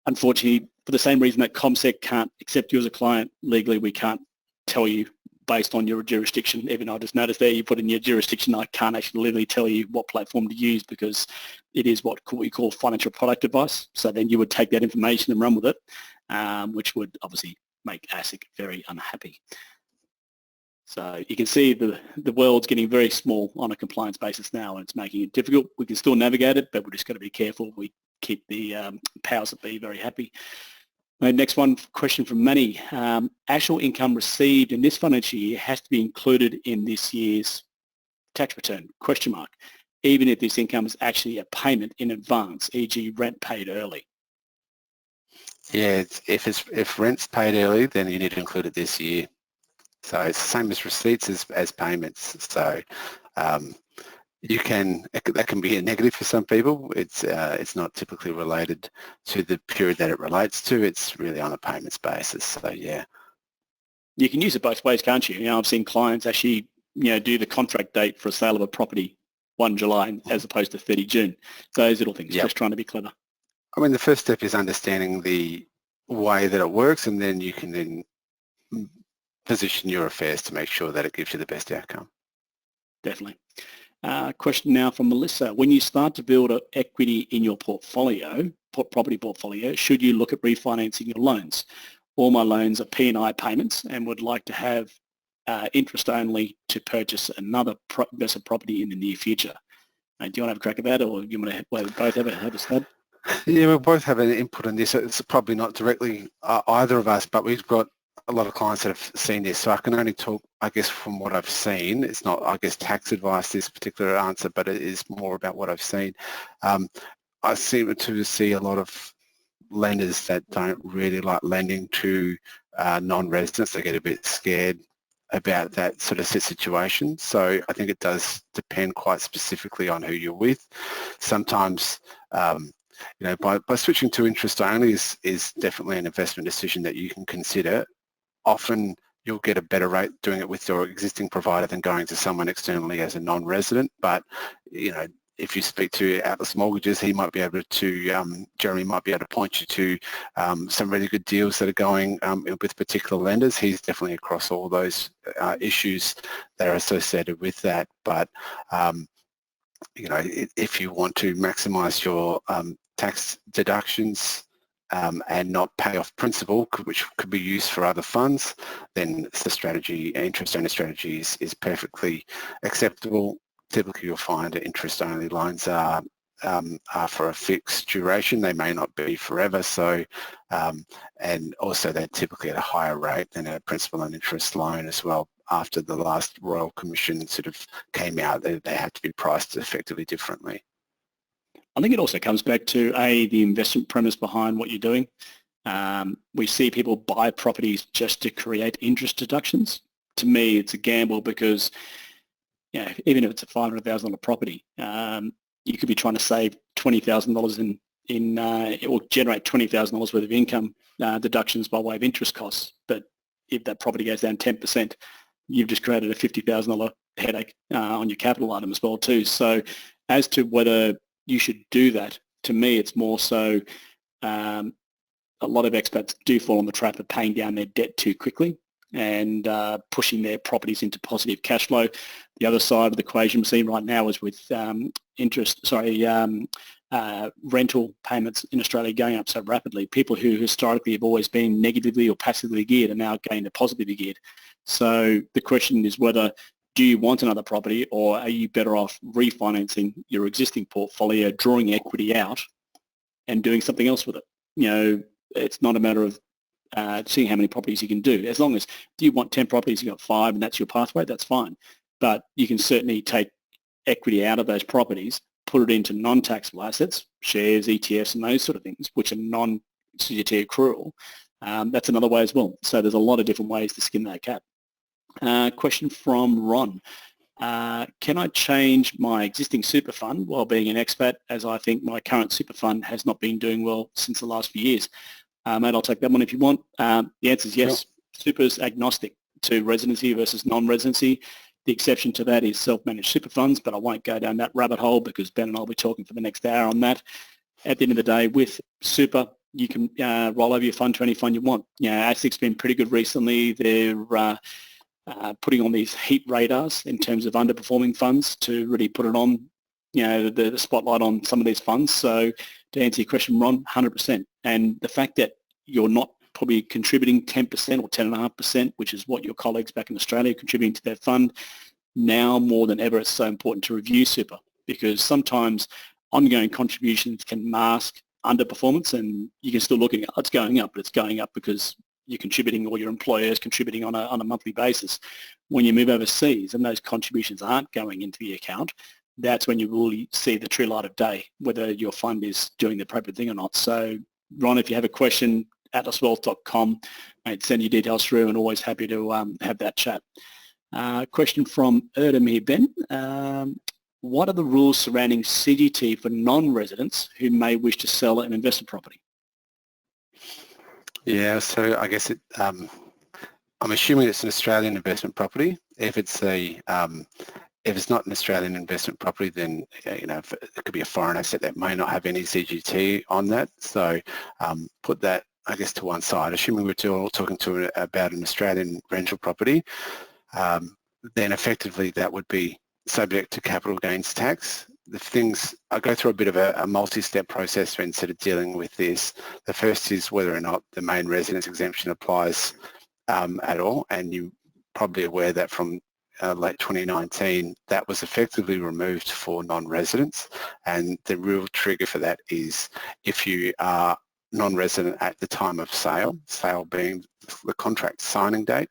unfortunately, for the same reason that CommSec can't accept you as a client, legally we can't tell you based on your jurisdiction. Even I just noticed there you put in your jurisdiction, I can't actually legally tell you what platform to use because it is what we call financial product advice. So then you would take that information and run with it, which would obviously make ASIC very unhappy. So you can see the world's getting very small on a compliance basis now, and it's making it difficult. We can still navigate it, but we're just got to be careful. We keep the powers that be very happy. Next one, question from Manny. Actual income received in this financial year has to be included in this year's tax return, question mark, even if this income is actually a payment in advance, e.g. rent paid early. Yeah, if rent's paid early, then you need to include it this year. So it's the same as receipts as payments. So that can be a negative for some people. It's not typically related to the period that it relates to. It's really on a payments basis. So yeah, you can use it both ways, can't you? I've seen clients actually do the contract date for a sale of a property 1 July as opposed to 30 June. Those little things, just trying to be clever. I mean, the first step is understanding the way that it works, and then you can then position your affairs to make sure that it gives you the best outcome. Definitely. Question now from Melissa. When you start to build equity in your portfolio, property portfolio, should you look at refinancing your loans? All my loans are P&I payments and would like to have interest only to purchase another investment property in the near future. Do you want to have a crack at that, or do you want to both have a stab? Yeah, we'll both have an input on this. It's probably not directly either of us, but we've got a lot of clients that have seen this. So I can only talk, I guess, from what I've seen. It's not, I guess, tax advice, this particular answer, but it is more about what I've seen. I seem to see a lot of lenders that don't really like lending to non-residents. They get a bit scared about that sort of situation. So I think it does depend quite specifically on who you're with. Sometimes by switching to interest only is definitely an investment decision that you can consider. Often you'll get a better rate doing it with your existing provider than going to someone externally as a non-resident. But if you speak to Atlas Mortgages, he might be able to, Jeremy might be able to point you to some really good deals that are going with particular lenders. He's definitely across all those issues that are associated with that. But if you want to maximise your tax deductions and not pay off principal, which could be used for other funds, then the strategy, interest-only strategy is perfectly acceptable. Typically, you'll find that interest-only loans are for a fixed duration. They may not be forever. So, and also they're typically at a higher rate than a principal and interest loan as well. After the last Royal Commission sort of came out, they have to be priced effectively differently. I think it also comes back to the investment premise behind what you're doing. We see people buy properties just to create interest deductions. To me, it's a gamble because even if it's a $500,000 property, you could be trying to save $20,000 it will generate $20,000 worth of income deductions by way of interest costs. But if that property goes down 10%, you've just created a $50,000 headache on your capital item as well too. So as to whether you should do that, to me it's more so a lot of expats do fall on the trap of paying down their debt too quickly and pushing their properties into positive cash flow. The other side of the equation we're seeing right now is with rental payments in Australia going up so rapidly. People who historically have always been negatively or passively geared are now going to positively geared. So the question is whether do you want another property, or are you better off refinancing your existing portfolio, drawing equity out and doing something else with it? It's not a matter of seeing how many properties you can do. As long as you want 10 properties, you've got 5 and that's your pathway, that's fine. But you can certainly take equity out of those properties, put it into non-taxable assets, shares, ETFs and those sort of things, which are non-CGT accrual. That's another way as well. So there's a lot of different ways to skin that cat. Question from Ron. Can I change my existing super fund while being an expat, as I think my current super fund has not been doing well since the last few years? Mate, I'll take that one if you want. The answer is yes. Sure. Super's agnostic to residency versus non-residency. The exception to that is self-managed super funds, but I won't go down that rabbit hole because Ben and I will be talking for the next hour on that. At the end of the day, with super, you can roll over your fund to any fund you want. ASIC's been pretty good recently. They're putting on these heat radars in terms of underperforming funds to really put it on, the spotlight on some of these funds. So to answer your question, Ron, 100%. And the fact that you're not probably contributing 10% or 10.5%, which is what your colleagues back in Australia are contributing to their fund, now more than ever it's so important to review super, because sometimes ongoing contributions can mask underperformance, and you can still look at it's going up, but it's going up because you're contributing or your employer is contributing on a monthly basis. When you move overseas and those contributions aren't going into the account, that's when you really see the true light of day, whether your fund is doing the appropriate thing or not. So, Ron, if you have a question, atlaswealth.com, mate, send your details through, and always happy to have that chat. Question from Erdem here, Ben. What are the rules surrounding CGT for non-residents who may wish to sell an investment property? Yeah, so I guess I'm assuming it's an Australian investment property. If it's not an Australian investment property, then it could be a foreign asset that may not have any CGT on that. So put that, I guess, to one side. Assuming we're all talking about an Australian rental property, then effectively that would be subject to capital gains tax. The things, I go through a bit of a multi-step process when sort of dealing with this. The first is whether or not the main residence exemption applies at all, and you're probably aware that from late 2019 that was effectively removed for non-residents, and the real trigger for that is if you are non-resident at the time of sale being the contract signing date.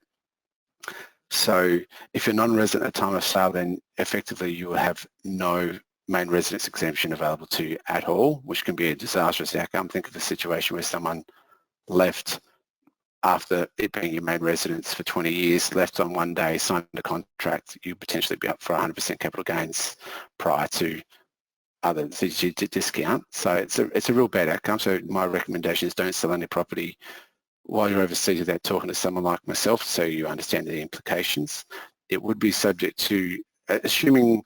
So if you're non-resident at the time of sale, then effectively you will have no main residence exemption available to you at all, which can be a disastrous outcome. Think of a situation where someone left after it being your main residence for 20 years, left on one day, signed a contract, you potentially be up for 100% capital gains prior to other CGT discount. So it's a real bad outcome. So my recommendation is don't sell any property while you're overseas without talking to someone like myself, so you understand the implications. It would be subject to, assuming,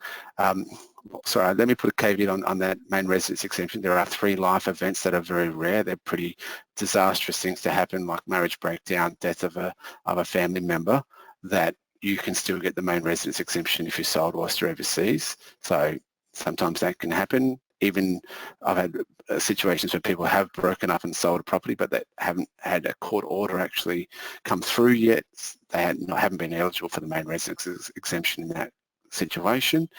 sorry, let me put a caveat on that main residence exemption. There are 3 life events that are very rare. They're pretty disastrous things to happen, like marriage breakdown, death of a family member, that you can still get the main residence exemption if you sold whilst you're overseas. So sometimes that can happen. Even I've had situations where people have broken up and sold a property, but they haven't had a court order actually come through yet. They haven't been eligible for the main residence exemption in that situation.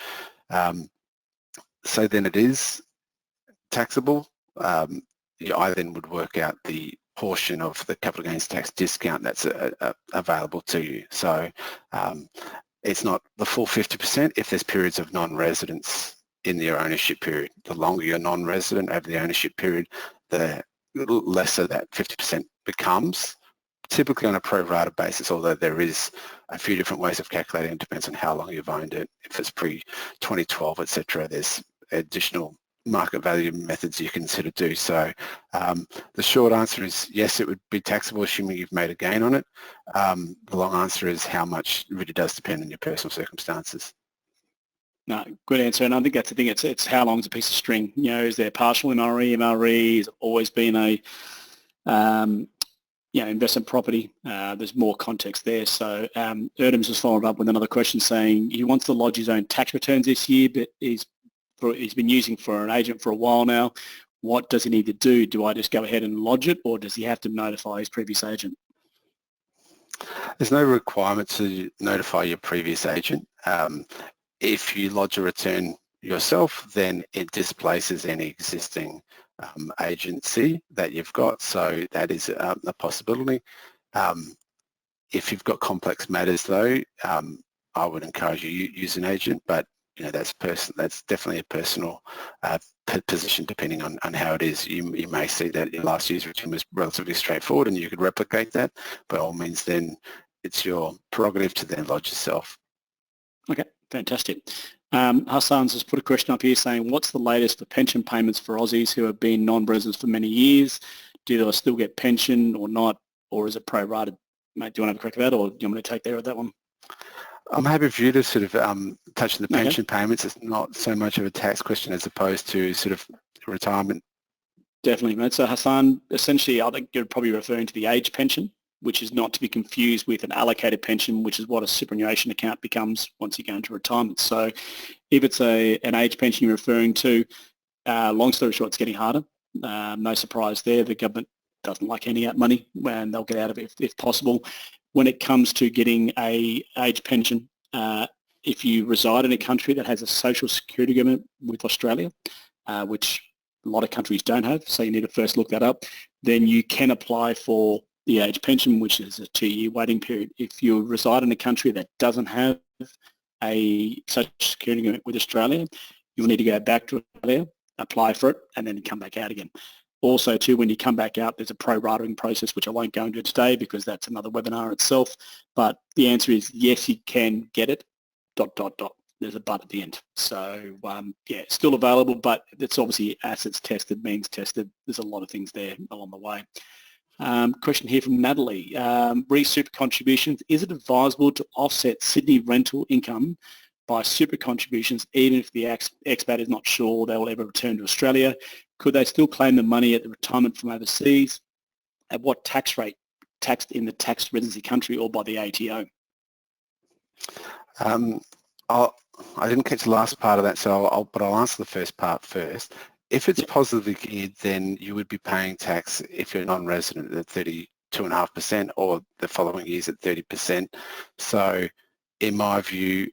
So then it is taxable. I then would work out the portion of the capital gains tax discount that's available to you. So it's not the full 50% if there's periods of non-residence in your ownership period. The longer you're non-resident over the ownership period, the lesser that 50% becomes, typically on a pro rata basis, although there is a few different ways of calculating. It depends on how long you've owned it. If it's pre-2012, etc., there's additional market value methods you can consider do. So the short answer is yes, it would be taxable assuming you've made a gain on it. The long answer is how much really does depend on your personal circumstances. No, good answer, and I think that's the thing. It's how long's a piece of string. Is there partial MRE? MRE has always been a investment property. There's more context there. So Erdem's just followed up with another question saying he wants to lodge his own tax returns this year, but he's been using for an agent for a while now. What does he need to do? Do I just go ahead and lodge it, or does he have to notify his previous agent? There's no requirement to notify your previous agent. If you lodge a return yourself, then it displaces any existing agency that you've got. So that is a possibility. If you've got complex matters, though, I would encourage you to use an agent, but that's definitely a personal position depending on how it is. You may see that your last year's return was relatively straightforward and you could replicate that. By all means, then it's your prerogative to then lodge yourself. Okay, fantastic. Hassan's just put a question up here saying, what's the latest for pension payments for Aussies who have been non-residents for many years? Do they still get pension or not, or is it prorated? Mate, do you want to have a crack at that, or do you want me to take care of that one? I'm happy for you to sort of touch on the Okay. pension payments. It's not so much of a tax question as opposed to sort of retirement. Definitely, mate. So Hassan, essentially, I think you're probably referring to the age pension, which is not to be confused with an allocated pension, which is what a superannuation account becomes once you go into retirement. So if it's an age pension you're referring to, long story short, it's getting harder. No surprise there. The government doesn't like handing out money, and they'll get out of it if possible. When it comes to getting a age pension, if you reside in a country that has a social security agreement with Australia, which a lot of countries don't have, so you need to first look that up, then you can apply for the age pension, which is a 2-year waiting period. If you reside in a country that doesn't have a social security agreement with Australia, you'll need to go back to Australia, apply for it, and then come back out again. Also, too, when you come back out, there's a pro-rating process, which I won't go into today because that's another webinar itself. But the answer is yes, you can get it, ... There's a but at the end. So, yeah, still available, but it's obviously assets tested, means tested. There's a lot of things there along the way. Question here from Natalie. Re-super contributions, is it advisable to offset Sydney rental income by super contributions even if the expat is not sure they will ever return to Australia? Could they still claim the money at the retirement from overseas? At what tax rate? Taxed in the tax residency country or by the ATO? I didn't catch the last part of that, so I'll answer the first part first. If it's positively geared, then you would be paying tax if you're non-resident at 32.5% or the following years at 30%. So in my view,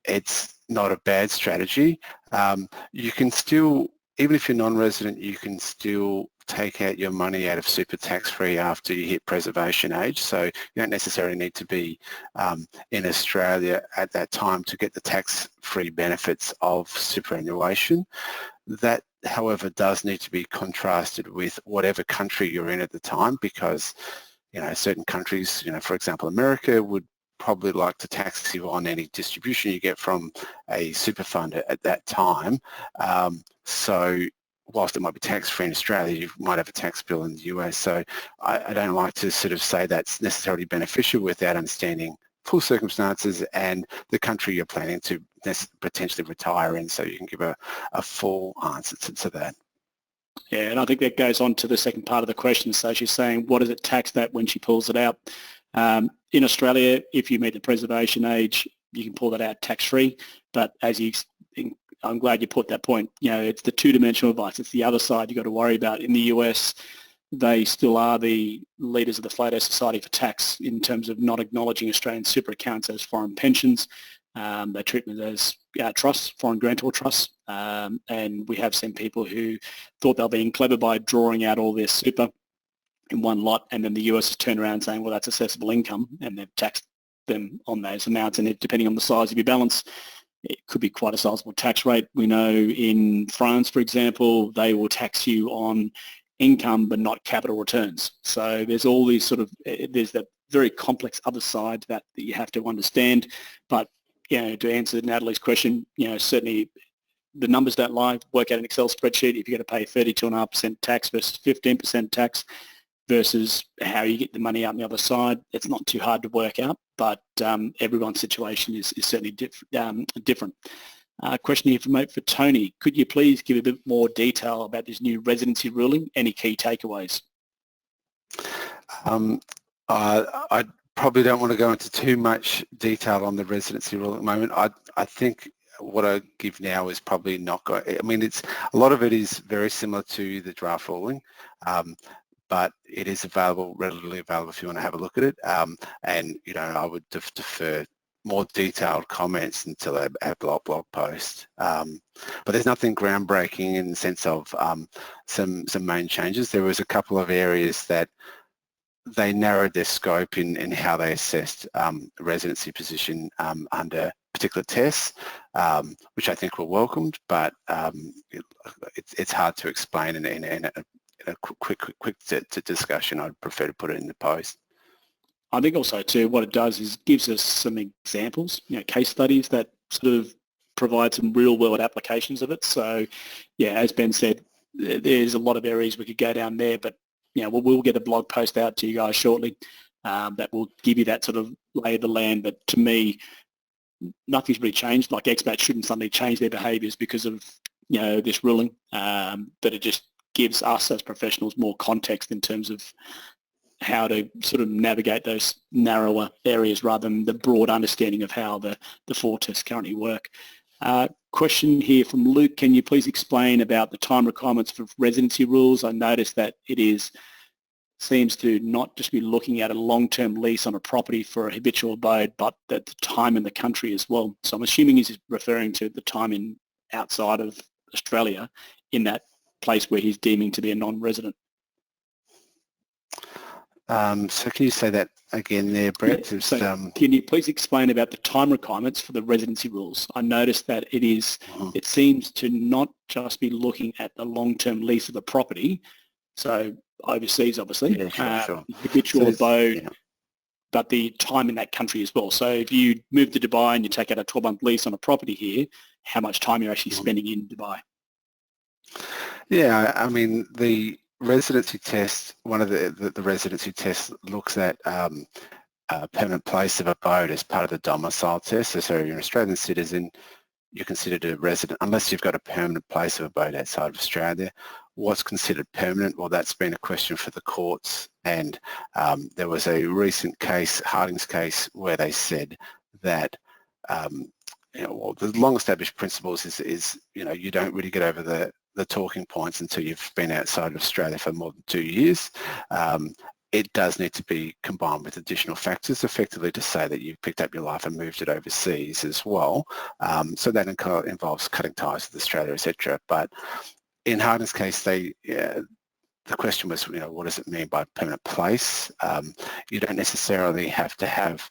it's not a bad strategy. You can still, even if you're non-resident, you can still take out your money out of super tax-free after you hit preservation age. So you don't necessarily need to be in Australia at that time to get the tax-free benefits of superannuation. That, however, does need to be contrasted with whatever country you're in at the time, because, you know, certain countries, you know, for example, America would probably like to tax you on any distribution you get from a super fund at that time. So whilst it might be tax-free in Australia, you might have a tax bill in the US. So I don't like to sort of say that's necessarily beneficial without understanding full circumstances and the country you're planning to potentially retire in, so you can give a full answer to that. Yeah, and I think that goes on to the second part of the question. So she's saying, what does it tax that when she pulls it out? In Australia, if you meet the preservation age, you can pull that out tax-free. But as you, I'm glad you put that point, you know, it's the two-dimensional advice. It's the other side you've got to worry about. In the US, they still are the leaders of the Plato Society for Tax in terms of not acknowledging Australian super accounts as foreign pensions. They treat them as trusts, foreign grantor trusts, and we have seen people who thought they were being clever by drawing out all their super in one lot, and then the US has turned around saying, well, that's assessable income, and they've taxed them on those amounts, and depending on the size of your balance, it could be quite a sizable tax rate. We know in France, for example, they will tax you on income but not capital returns. So there's all these sort of, there's that very complex other side that you have to understand. But, you know, to answer Natalie's question, you know, certainly the numbers don't lie. Work out an Excel spreadsheet. If you're going to pay 32.5% tax versus 15% tax versus how you get the money out on the other side, it's not too hard to work out, but everyone's situation is certainly different. Question here for Tony. Could you please give a bit more detail about this new residency ruling? Any key takeaways? I probably don't want to go into too much detail on the residency rule at the moment. I think what I give now is probably not going. I mean, it's a lot of it is very similar to the draft ruling, but it is available, readily available if you want to have a look at it. And you know, I would defer more detailed comments until a blog post. But there's nothing groundbreaking in the sense of some main changes. There was a couple of areas that they narrowed their scope in how they assessed residency position under particular tests, which I think were welcomed, but it's hard to explain in a quick discussion. I'd prefer to put it in the post. I think also too what it does is gives us some examples, you know, case studies that sort of provide some real world applications of it. So yeah, as Ben said, there's a lot of areas we could go down there, but we'll get a blog post out to you guys shortly that will give you that sort of lay of the land. But to me, nothing's really changed. Like, expats shouldn't suddenly change their behaviours because of this ruling, but it just gives us as professionals more context in terms of how to sort of navigate those narrower areas rather than the broad understanding of how the four tests currently work. Question here from Luke: can you please explain about the time requirements for residency rules? I noticed that it seems to not just be looking at a long-term lease on a property for a habitual abode, but the time in the country as well. So I'm assuming he's referring to the time outside of Australia in that place where he's deeming to be a non-resident. So can you say that again there, Brett? Yeah. So can you please explain about the time requirements for the residency rules? I noticed that it seems to not just be looking at the long-term lease of the property, so overseas obviously, sure. habitual abode, but the time in that country as well. So if you move to Dubai and you take out a 12-month lease on a property here, how much time you're actually spending in Dubai? Yeah, I mean, the residency test, one of the residency tests looks at a permanent place of abode as part of the domicile test. So if you're an Australian citizen, you're considered a resident unless you've got a permanent place of abode outside of Australia. What's considered permanent? Well, that's been a question for the courts, and there was a recent case, Harding's case, where they said that the long-established principles is you don't really get over the talking points until you've been outside of Australia for more than 2 years. It does need to be combined with additional factors, effectively to say that you've picked up your life and moved it overseas as well. So that involves cutting ties with Australia, etc. But in Harding's case, the question was, what does it mean by permanent place? You don't necessarily have to have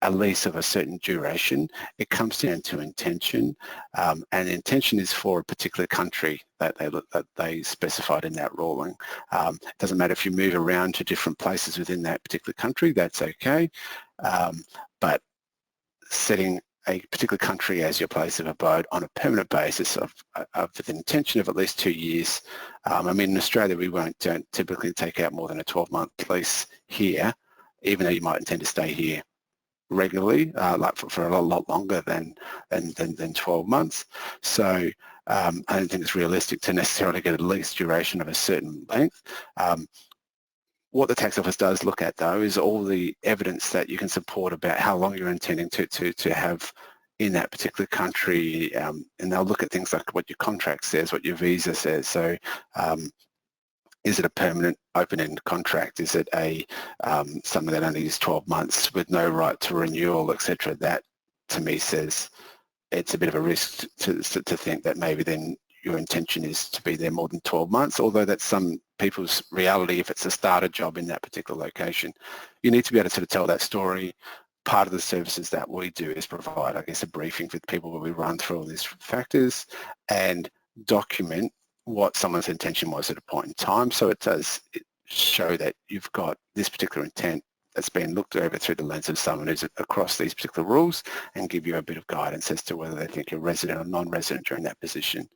a lease of a certain duration. It comes down to intention, and the intention is for a particular country that they specified in that ruling. It doesn't matter if you move around to different places within that particular country, that's okay, but setting a particular country as your place of abode on a permanent basis of the intention of at least 2 years. I mean, in Australia, we don't typically take out more than a 12-month lease here, even though you might intend to stay here regularly, like for a lot longer than 12 months. So I don't think it's realistic to necessarily get a lease duration of a certain length. What the tax office does look at, though, is all the evidence that you can support about how long you're intending to have in that particular country, and they'll look at things like what your contract says, what your visa says. So is it a permanent open-end contract? Is it something that only is 12 months with no right to renewal, etc.? That, to me, says it's a bit of a risk to think that maybe then your intention is to be there more than 12 months, although that's some people's reality if it's a starter job in that particular location. You need to be able to sort of tell that story. Part of the services that we do is provide, I guess, a briefing with people where we run through all these factors and document what someone's intention was at a point in time. So it does show that you've got this particular intent that's been looked over through the lens of someone who's across these particular rules, and give you a bit of guidance as to whether they think you're resident or non-resident during that position.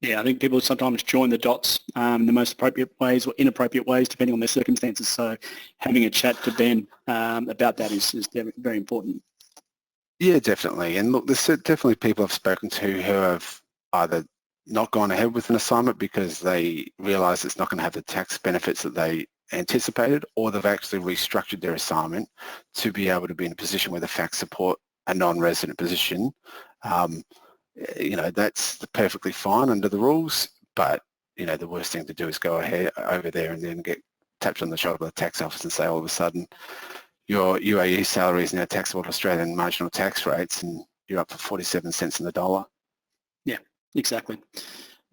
Yeah, I think people sometimes join the dots in the most appropriate ways or inappropriate ways, depending on their circumstances. So having a chat to Ben about that is very important. Yeah, definitely. And look, there's definitely people I've spoken to who have either not gone ahead with an assignment because they realise it's not going to have the tax benefits that they anticipated, or they've actually restructured their assignment to be able to be in a position where the facts support a non-resident position. That's perfectly fine under the rules, but the worst thing to do is go ahead over there and then get tapped on the shoulder by the tax office and say all of a sudden your UAE salary is now taxable to Australian marginal tax rates and you're up for 47 cents on the dollar. Yeah, exactly.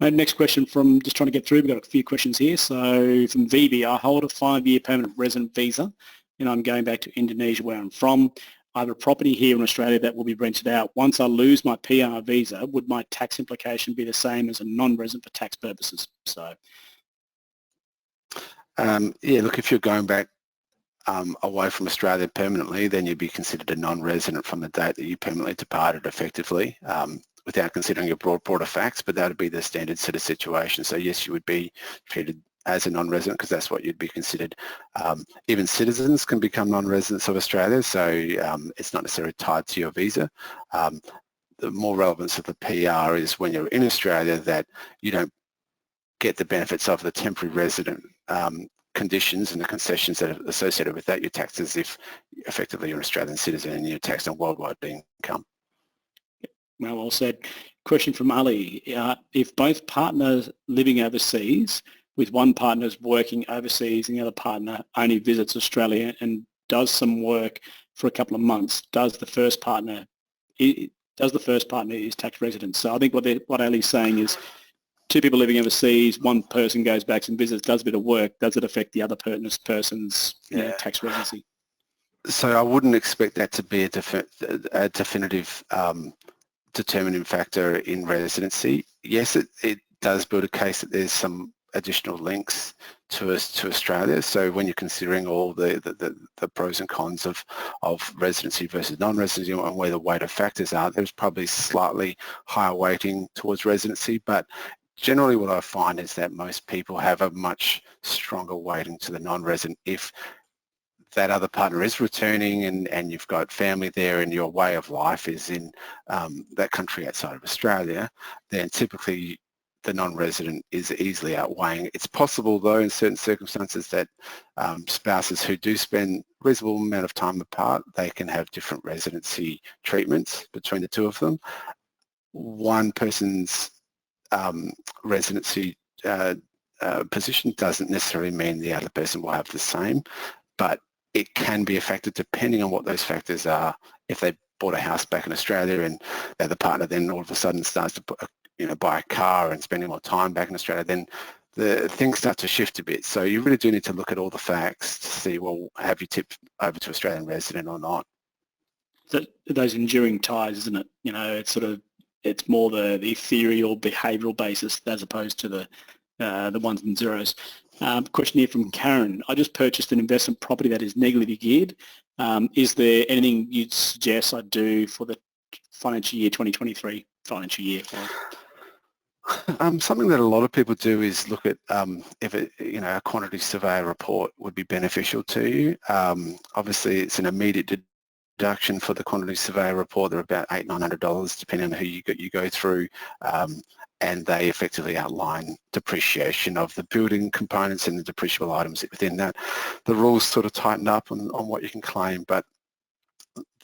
Next question from, just trying to get through, we've got a few questions here. So from VB, I hold a 5-year permanent resident visa and I'm going back to Indonesia where I'm from. I have a property here in Australia that will be rented out. Once I lose my PR visa, would my tax implication be the same as a non-resident for tax purposes? So, yeah, look, if you're going back away from Australia permanently, then you'd be considered a non-resident from the date that you permanently departed effectively, without considering your broader facts, but that would be the standard sort of situation. So yes, you would be treated as a non-resident, because that's what you'd be considered. Even citizens can become non-residents of Australia, so it's not necessarily tied to your visa. The more relevance of the PR is when you're in Australia that you don't get the benefits of the temporary resident conditions and the concessions that are associated with that. You're taxed as if effectively you're an Australian citizen and you're taxed on worldwide income. Well said. Question from Ali. If both partners living overseas, with one partner working overseas and the other partner only visits Australia and does some work for a couple of months, does the first partner is tax resident? So I think what Ali's saying is, two people living overseas, one person goes back and visits, does a bit of work, does it affect the other person's tax residency? So I wouldn't expect that to be a definitive determining factor in residency. Yes, it does build a case that there's some additional links to Australia. So when you're considering all the pros and cons of residency versus non-residency and where the weighted factors are, there's probably slightly higher weighting towards residency, but generally what I find is that most people have a much stronger weighting to the non-resident. If that other partner is returning and you've got family there and your way of life is in that country outside of Australia, then typically the non-resident is easily outweighing. It's possible though in certain circumstances that spouses who do spend a reasonable amount of time apart, they can have different residency treatments between the two of them. One person's residency position doesn't necessarily mean the other person will have the same, but it can be affected depending on what those factors are. If they bought a house back in Australia and the other partner then all of a sudden starts to buy a car and spending more time back in Australia, then the things start to shift a bit. So you really do need to look at all the facts to see, well, have you tipped over to Australian resident or not? Those enduring ties, isn't it? It's more the ethereal behavioural basis as opposed to the ones and zeros. Question here from Karen. I just purchased an investment property that is negatively geared. Is there anything you'd suggest I do for the financial year 2023 financial year? Something that a lot of people do is look at if a quantity survey report would be beneficial to you. Obviously, it's an immediate deduction for the quantity survey report. They're about $800-900 depending on who you go through, and they effectively outline depreciation of the building components and the depreciable items within that. The rules sort of tighten up on what you can claim, but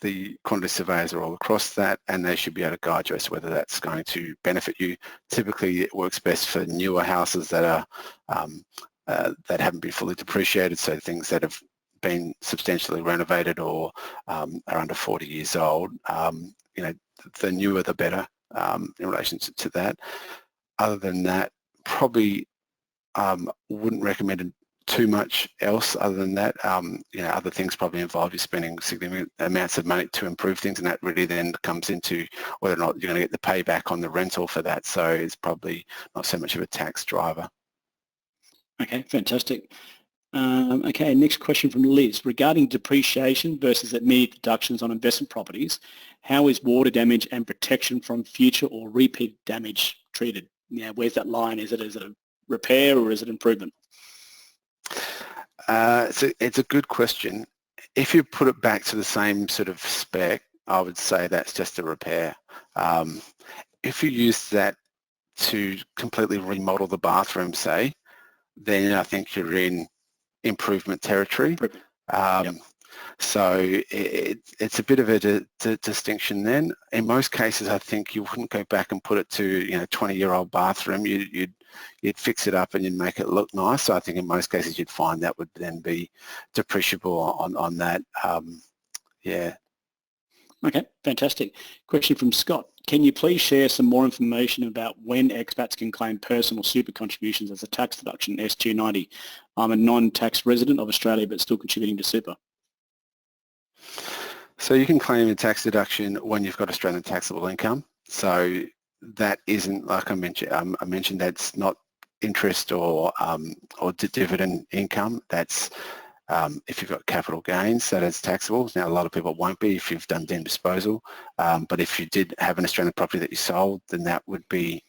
the quantity surveyors are all across that and they should be able to guide you as to whether that's going to benefit you. Typically it works best for newer houses that are that haven't been fully depreciated, so things that have been substantially renovated or are under 40 years old. The newer the better in relation to that. Other than that, probably wouldn't recommend too much else other than that. Other things probably involve you spending significant amounts of money to improve things, and that really then comes into whether or not you're going to get the payback on the rental for that. So it's probably not so much of a tax driver. Okay, fantastic. Okay, next question from Liz. Regarding depreciation versus immediate deductions on investment properties, how is water damage and protection from future or repeat damage treated? Where's that line? Is it a repair or is it improvement? It's a good question. If you put it back to the same sort of spec, I would say that's just a repair. If you use that to completely remodel the bathroom, say, then I think you're in improvement territory. So it's a bit of a distinction then. In most cases, I think you wouldn't go back and put it to 20-year-old bathroom. You'd fix it up and you'd make it look nice. So I think in most cases you'd find that would then be depreciable on that. Yeah. Okay, fantastic. Question from Scott. Can you please share some more information about when expats can claim personal super contributions as a tax deduction, S290? I'm a non-tax resident of Australia but still contributing to super. So you can claim a tax deduction when you've got Australian taxable income. So that isn't, like I mentioned that's not interest or dividend income. That's if you've got capital gains, that is taxable. Now, a lot of people won't be if you've done deemed disposal, but if you did have an Australian property that you sold, then that would be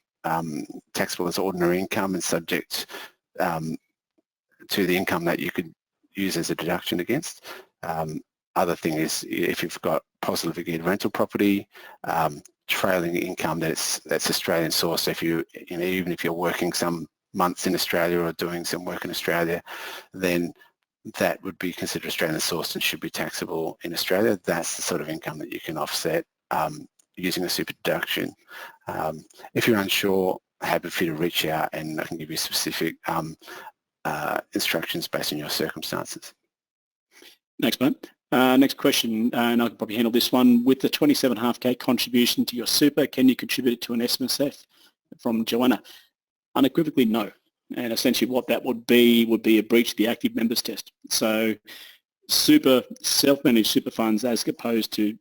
taxable as ordinary income and subject to the income that you could use as a deduction against. Other thing is if you've got positively geared rental property, trailing income that's Australian sourced. If even if you're working some months in Australia or doing some work in Australia, then that would be considered Australian sourced and should be taxable in Australia. That's the sort of income that you can offset using a super deduction. If you're unsure, happy for you to reach out and I can give you specific instructions based on your circumstances. Next one. Next question, and I can probably handle this one. With the 27.5K contribution to your super, can you contribute it to an SMSF? From Joanna. Unequivocally, no. And essentially what that would be a breach of the active members test. So super, self-managed super funds as opposed to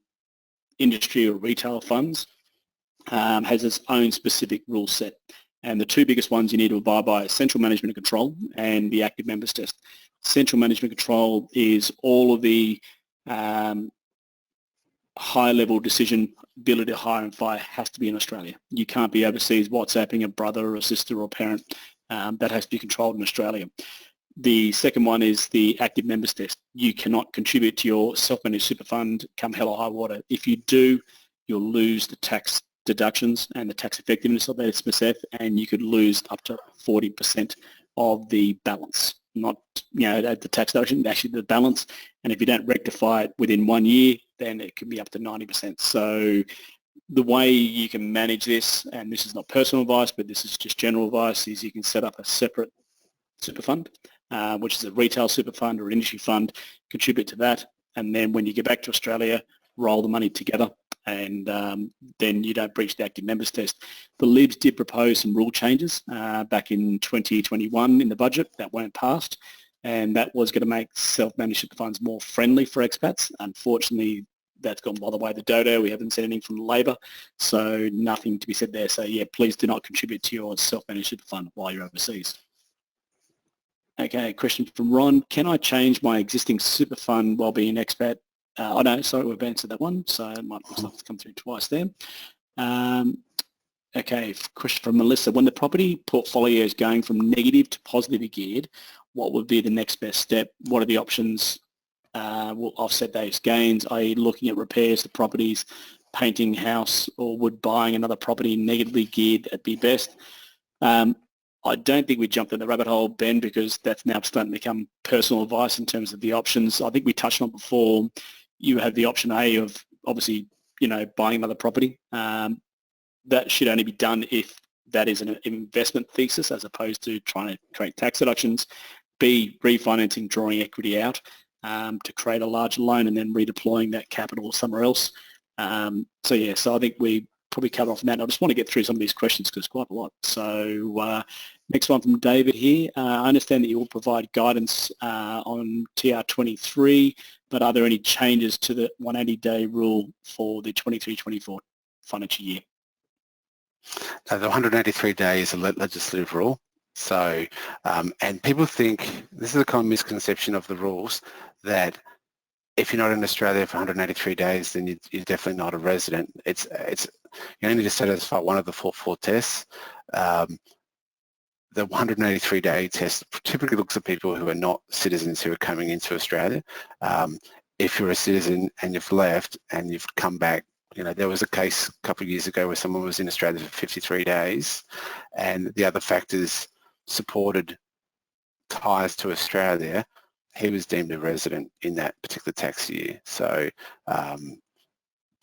industry or retail funds has its own specific rule set. And the two biggest ones you need to abide by are central management and control and the active members test. Central management control is all of the high-level decision, ability to hire and fire has to be in Australia. You can't be overseas WhatsApping a brother or a sister or parent. That has to be controlled in Australia. The second one is the active members test. You cannot contribute to your self-managed super fund come hell or high water. If you do, you'll lose the tax deductions and the tax effectiveness of that SMSF, and you could lose up to 40% of the balance. Not, the tax deduction, actually the balance. And if you don't rectify it within 1 year, then it can be up to 90%. So the way you can manage this, and this is not personal advice, but this is just general advice, is you can set up a separate super fund, which is a retail super fund or an industry fund, contribute to that. And then when you get back to Australia, roll the money together, and then you don't breach the active members test. The Libs did propose some rule changes back in 2021 in the budget that weren't passed, and that was going to make self-managed super funds more friendly for expats. Unfortunately, that's gone by the way of the dodo. We haven't seen anything from Labor, so nothing to be said there. So yeah, please do not contribute to your self-managed super fund while you're overseas. Okay, question from Ron. Can I change my existing super fund while being an expat? Oh no, sorry, we've answered that one, so it might have come through twice there. Okay, question from Melissa. When the property portfolio is going from negative to positively geared, what would be the next best step? What are the options? Will offset those gains, i.e. looking at repairs to properties, painting house, or would buying another property negatively geared at be best? I don't think we jumped in the rabbit hole, Ben, because that's now starting to become personal advice in terms of the options. I think we touched on before, you have the option A of obviously, buying another property. That should only be done if that is an investment thesis as opposed to trying to create tax deductions. B, refinancing, drawing equity out to create a larger loan and then redeploying that capital somewhere else. So I think we probably cover off on that. And I just want to get through some of these questions because quite a lot. So next one from David here. I understand that you will provide guidance on TR23, but are there any changes to the 180-day rule for the 23-24 financial year? The 183 days is a legislative rule. So, and people think, this is a common misconception of the rules, that if you're not in Australia for 183 days, then you're definitely not a resident. You only need to satisfy one of the four tests. The 183-day test typically looks at people who are not citizens who are coming into Australia. If you're a citizen and you've left and you've come back, there was a case a couple of years ago where someone was in Australia for 53 days and the other factors supported ties to Australia. He was deemed a resident in that particular tax year. So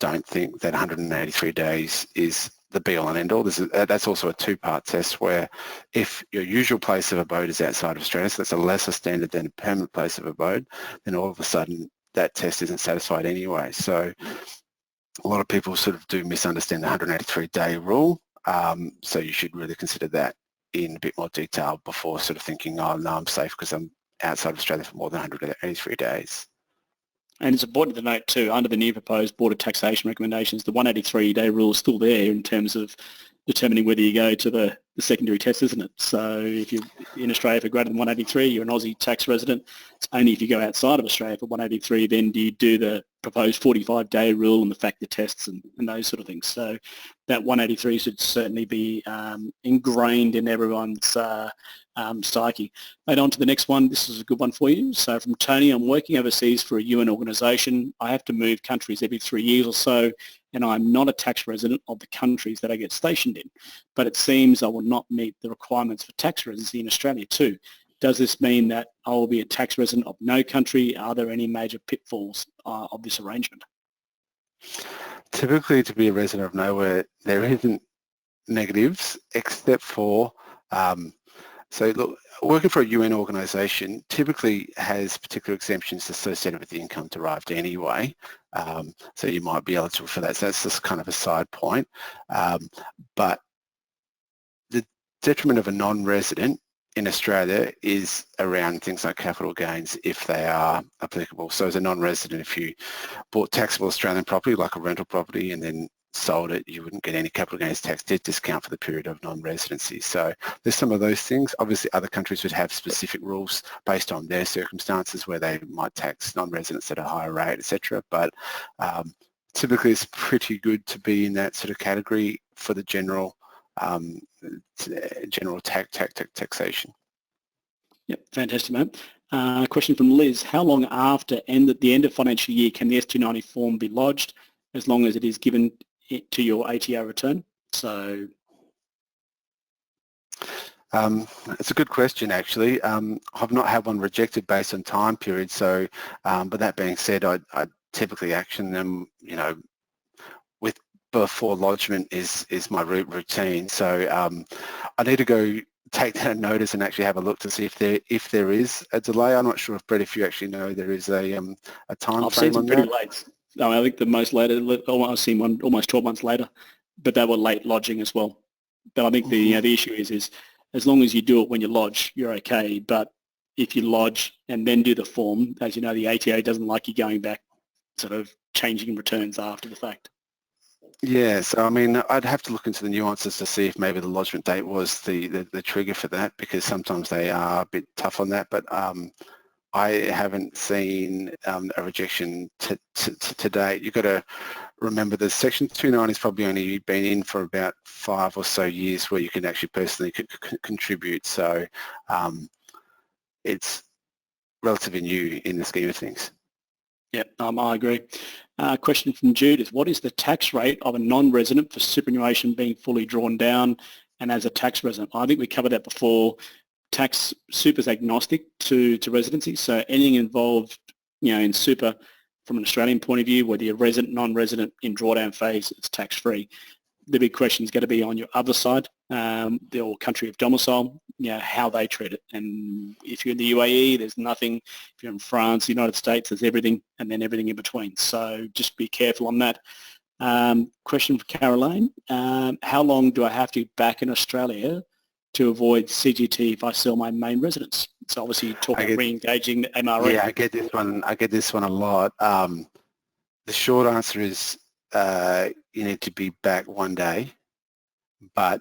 don't think that 183 days is the be-all and end-all. That's also a two-part test where if your usual place of abode is outside of Australia, so that's a lesser standard than a permanent place of abode, then all of a sudden that test isn't satisfied anyway. So a lot of people sort of do misunderstand the 183-day rule. So you should really consider that in a bit more detail before sort of thinking, oh, no, I'm safe because I'm outside of Australia for more than 183 days. And it's important to note too, under the new proposed Board of Taxation recommendations, the 183-day rule is still there in terms of determining whether you go to the the secondary test, isn't it? So if you're in Australia for greater than 183, you're an Aussie tax resident. It's only if you go outside of Australia for 183, then do you do the proposed 45-day rule and the factor tests and those sort of things. So that 183 should certainly be ingrained in everyone's psyche. Right, on to the next one. This is a good one for you. So from Tony, I'm working overseas for a UN organisation. I have to move countries every 3 years or so, and I'm not a tax resident of the countries that I get stationed in. But it seems I will not meet the requirements for tax residency in Australia too. Does this mean that I will be a tax resident of no country? Are there any major pitfalls of this arrangement? Typically, to be a resident of nowhere, there isn't negatives except for, so look, working for a UN organisation typically has particular exemptions associated with the income derived anyway, so you might be eligible for that. So that's just kind of a side point. But the detriment of a non-resident in Australia is around things like capital gains if they are applicable. So as a non-resident, if you bought taxable Australian property like a rental property and then sold it, you wouldn't get any capital gains tax discount for the period of non-residency. So there's some of those things. Obviously other countries would have specific rules based on their circumstances where they might tax non-residents at a higher rate, etc. But typically it's pretty good to be in that sort of category for the general taxation. Yep, fantastic, mate. Question from Liz. How long after the end of financial year can the S290 form be lodged as long as it is given to your ATO return? So it's a good question, actually. I've not had one rejected based on time period, so but that being said, I typically action them, you know, with before lodgement is my routine. So I need to go take that notice and actually have a look to see if there is a delay. I'm not sure if, Brett, if you actually know there is a time I've frame seen some on pretty that. late. No, I think the most later, I've seen one almost 12 months later, but they were late lodging as well. But I think the issue is as long as you do it when you lodge, you're okay. But if you lodge and then do the form, as you know, the ATO doesn't like you going back, sort of changing returns after the fact. Yeah, so I mean, I'd have to look into the nuances to see if maybe the lodgement date was the trigger for that, because sometimes they are a bit tough on that. But I haven't seen a rejection to date. You've got to remember that Section 290 has probably only been in for about 5 or so years where you can actually personally contribute. So it's relatively new in the scheme of things. Yeah, I agree. Question from Jude is, what is the tax rate of a non-resident for superannuation being fully drawn down and as a tax resident? I think we covered that before. Tax super's agnostic to residency, so anything involved, you know, in super from an Australian point of view, whether you're resident, non-resident, in drawdown phase, it's tax-free. The big question is going to be on your other side, the country of domicile, you know, how they treat it. And if you're in the UAE, there's nothing. If you're in France, United States, there's everything, and then everything in between. So just be careful on that. Question for Caroline. How long do I have to be back in Australia to avoid CGT if I sell my main residence? So obviously you're talking re-engaging the MRE. Yeah, I get this one a lot. The short answer is you need to be back one day, but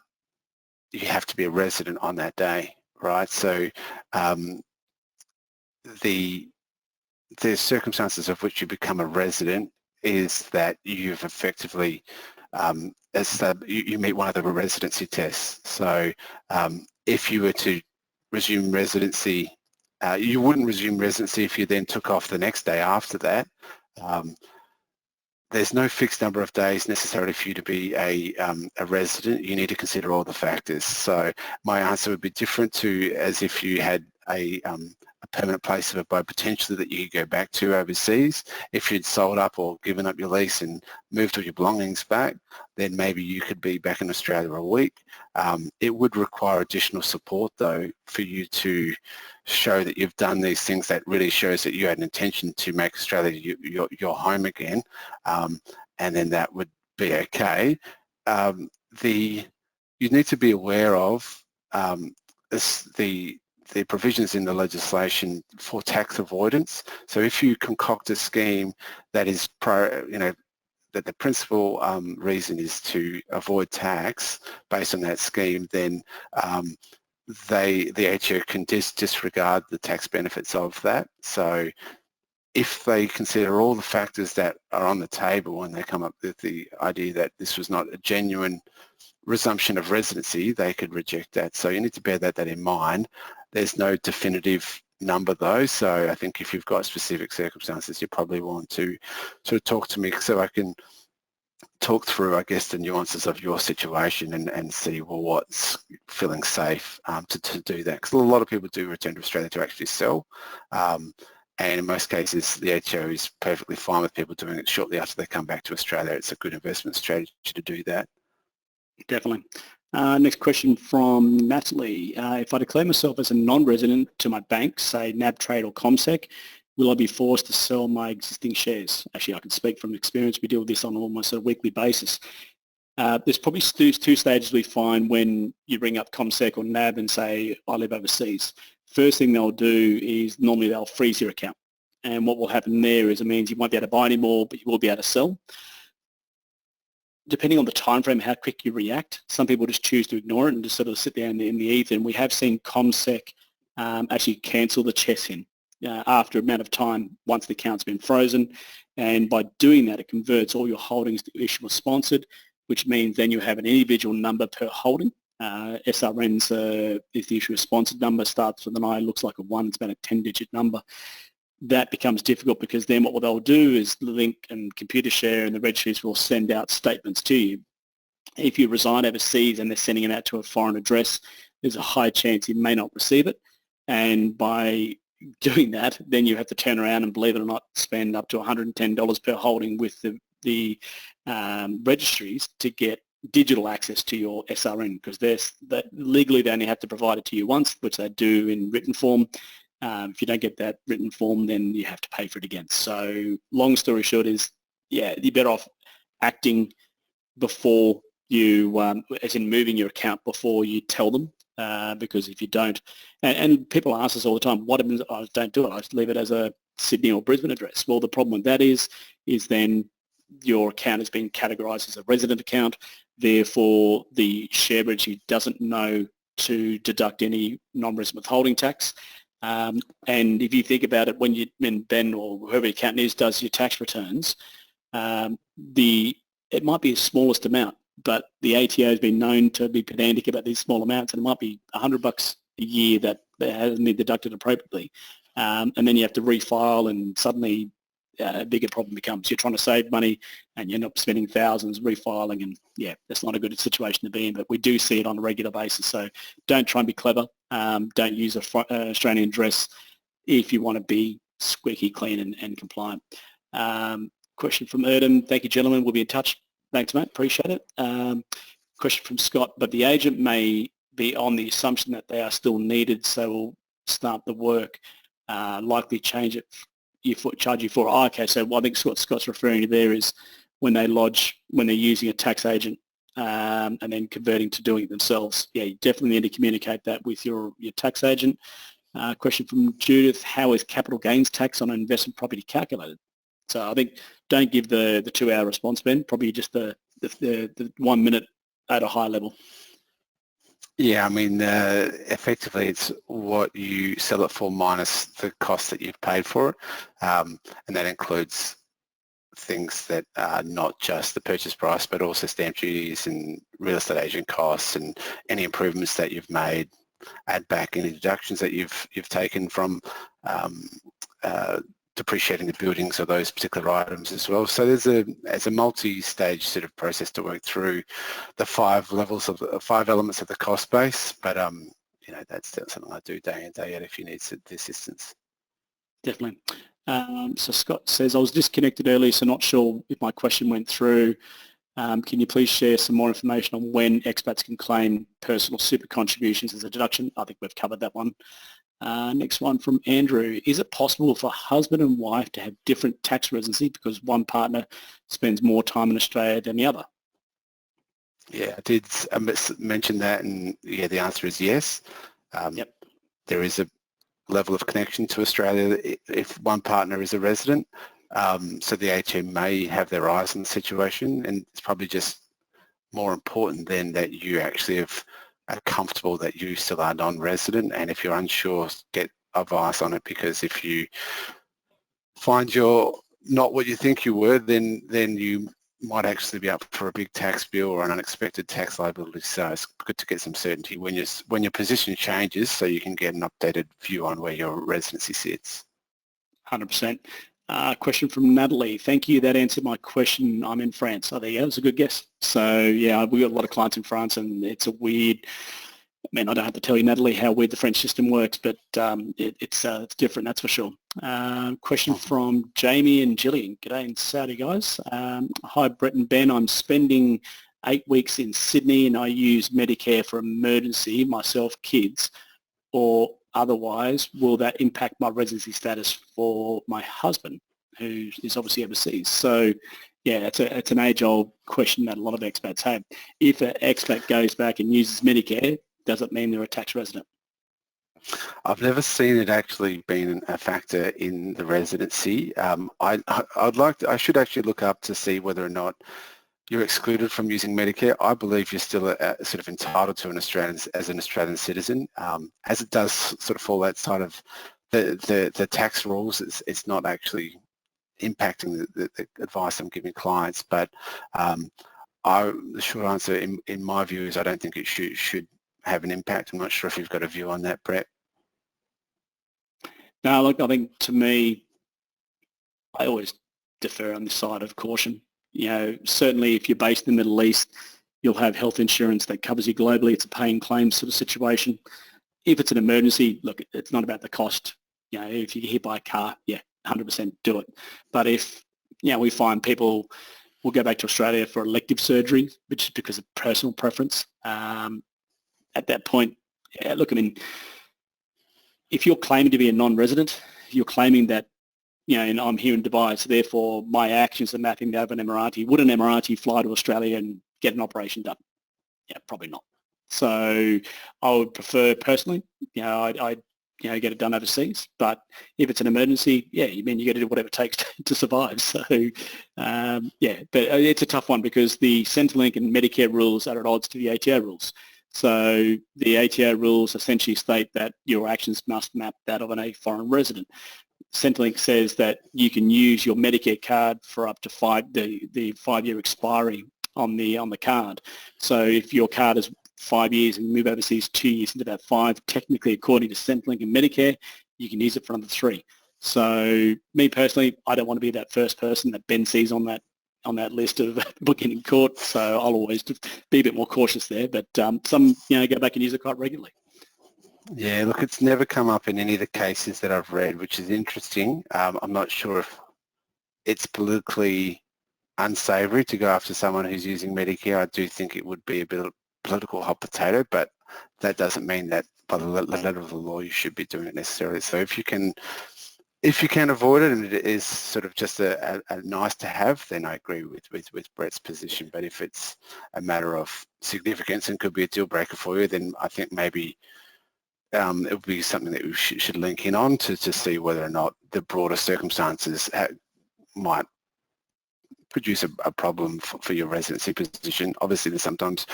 you have to be a resident on that day, right? So the circumstances of which you become a resident is that you've effectively you meet one of the residency tests. So if you were to resume residency, you wouldn't resume residency if you then took off the next day after that. There's no fixed number of days necessarily for you to be a resident. You need to consider all the factors. So my answer would be different to as if you had a permanent place of abode potentially that you could go back to overseas. If you'd sold up or given up your lease and moved all your belongings back, then maybe you could be back in Australia a week. It would require additional support though for you to show that you've done these things that really shows that you had an intention to make Australia your home again, and then that would be okay. You need to be aware of the provisions in the legislation for tax avoidance. So if you concoct a scheme that is that the principal reason is to avoid tax based on that scheme, then the HEO can disregard the tax benefits of that. So if they consider all the factors that are on the table and they come up with the idea that this was not a genuine resumption of residency, they could reject that. So you need to bear that in mind. There's no definitive number though, so I think if you've got specific circumstances, you probably want to sort of talk to me so I can talk through, I guess, the nuances of your situation and see, well, what's feeling safe to do that. Because a lot of people do return to Australia to actually sell. And in most cases, the HEO is perfectly fine with people doing it shortly after they come back to Australia. It's a good investment strategy to do that. Definitely. Next question from Natalie. If I declare myself as a non-resident to my bank, say NAB Trade or CommSec, will I be forced to sell my existing shares? Actually, I can speak from experience. We deal with this on almost a weekly basis. There's probably two stages we find when you ring up CommSec or NAB and say, I live overseas. First thing they'll do is normally they'll freeze your account. And what will happen there is it means you won't be able to buy anymore, but you will be able to sell. Depending on the time frame, how quick you react, some people just choose to ignore it and just sort of sit there in the ether. And we have seen CommSec actually cancel the CHES after an amount of time once the account's been frozen. And by doing that, it converts all your holdings to issuer sponsored, which means then you have an individual number per holding. SRN's is the issuer sponsored number, starts with an I, looks like a 1, it's about a 10-digit number. That becomes difficult because then what they'll do is link and computer share, and the registries will send out statements to you. If you reside overseas and they're sending it out to a foreign address, there's a high chance you may not receive it. And by doing that, then you have to turn around and, believe it or not, spend up to $110 per holding with the registries to get digital access to your SRN, because legally they only have to provide it to you once, which they do in written form. If you don't get that written form, then you have to pay for it again. So long story short is, yeah, you're better off acting before you, as in moving your account before you tell them, because if you don't, and people ask us all the time, what happens? I don't do it. I just leave it as a Sydney or Brisbane address. Well, the problem with that is then your account has been categorised as a resident account. Therefore, the share registry doesn't know to deduct any non-resident withholding tax. And if you think about it, when Ben or whoever your accountant is does your tax returns, it might be the smallest amount, but the ATO has been known to be pedantic about these small amounts, and it might be $100 a year that hasn't been deducted appropriately. And then you have to refile, and suddenly a bigger problem becomes you're trying to save money and you end up spending thousands refiling, and yeah, that's not a good situation to be in, but we do see it on a regular basis. So don't try and be clever. Don't use an Australian address if you want to be squeaky clean and compliant. Question from Erdem. Thank you, gentlemen. We'll be in touch. Thanks, mate. Appreciate it. Question from Scott. But the agent may be on the assumption that they are still needed, so we'll start the work. Likely change it. Charge you for. Oh, okay, so what I think Scott's referring to there is when they're using a tax agent and then converting to doing it themselves. Yeah, you definitely need to communicate that with your tax agent. Question from Judith: how is capital gains tax on an investment property calculated? So I think don't give the 2-hour response, Ben. Probably just the 1 minute at a high level. Yeah, I mean, effectively it's what you sell it for minus the cost that you've paid for it, and that includes things that are not just the purchase price, but also stamp duties and real estate agent costs and any improvements that you've made, add back any deductions that you've taken from depreciating the buildings or those particular items as well. So there's a multi-stage sort of process to work through the 5 elements of the cost base. But you know, that's something I do day in, day out if you need the assistance. Definitely. So Scott says, I was disconnected earlier, so not sure if my question went through. Can you please share some more information on when expats can claim personal super contributions as a deduction? I think we've covered that one. Next one from Andrew. Is it possible for husband and wife to have different tax residency because one partner spends more time in Australia than the other? Yeah, I did mention that, and yeah, the answer is yes. Yep. There is a level of connection to Australia if one partner is a resident. So the ATO may have their eyes on the situation, and it's probably just more important then that you actually are comfortable that you still are non-resident, and if you're unsure, get advice on it, because if you find you're not what you think you were, then you might actually be up for a big tax bill or an unexpected tax liability. So it's good to get some certainty when your position changes, so you can get an updated view on where your residency sits. 100%. Question from Natalie. Thank you. That answered my question. I'm in France. Oh, there you go. It's a good guess. So yeah, we've got a lot of clients in France, and it's a weird, I mean, I don't have to tell you, Natalie, how weird the French system works, but it's different, that's for sure. Question from Jamie and Gillian. G'day in Saudi, guys. Hi, Brett and Ben. I'm spending 8 weeks in Sydney, and I use Medicare for emergency, myself, kids, or otherwise, will that impact my residency status for my husband, who is obviously overseas? So yeah, it's an age-old question that a lot of expats have. If an expat goes back and uses Medicare, does it mean they're a tax resident? I've never seen it actually being a factor in the residency. I should actually look up to see whether or not you're excluded from using Medicare. I believe you're still sort of entitled to an Australian citizen, as it does sort of fall outside of the tax rules. It's not actually impacting the advice I'm giving clients, but the short answer in my view is I don't think it should have an impact. I'm not sure if you've got a view on that, Brett. No, look, I think to me, I always defer on the side of caution. You know, certainly if you're based in the Middle East, you'll have health insurance that covers you globally. It's a paying claims sort of situation. If it's an emergency, look, it's not about the cost. You know, if you get hit by a car, yeah, 100% do it. But if, you know, we find people will go back to Australia for elective surgery, which is because of personal preference, at that point, yeah, look, I mean, if you're claiming to be a non-resident, you're claiming that, you know, and I'm here in Dubai, so therefore my actions are mapping over an Emirati. Would an Emirati fly to Australia and get an operation done? Yeah, probably not. So I would prefer personally, you know, I'd you know, get it done overseas. But if it's an emergency, yeah, you mean you got to do whatever it takes to survive. So yeah, but it's a tough one because the Centrelink and Medicare rules are at odds to the ATO rules. So the ATO rules essentially state that your actions must map that of a foreign resident. Centrelink says that you can use your Medicare card for up to the 5-year expiry on the card. So if your card is 5 years and you move overseas 2 years into that 5, technically according to Centrelink and Medicare, you can use it for another 3. So me personally, I don't want to be that first person that Ben sees on that list of booking in court. So I'll always be a bit more cautious there. But some, you know, go back and use it quite regularly. Yeah, look, it's never come up in any of the cases that I've read, which is interesting. I'm not sure if it's politically unsavoury to go after someone who's using Medicare. I do think it would be a bit of political hot potato, but that doesn't mean that by the letter of the law you should be doing it necessarily. So if you can avoid it and it is sort of just a nice to have, then I agree with Brett's position. But if it's a matter of significance and could be a deal breaker for you, then I think maybe it would be something that we should link in on to see whether or not the broader circumstances might produce a problem for your residency position. Obviously, there's sometimes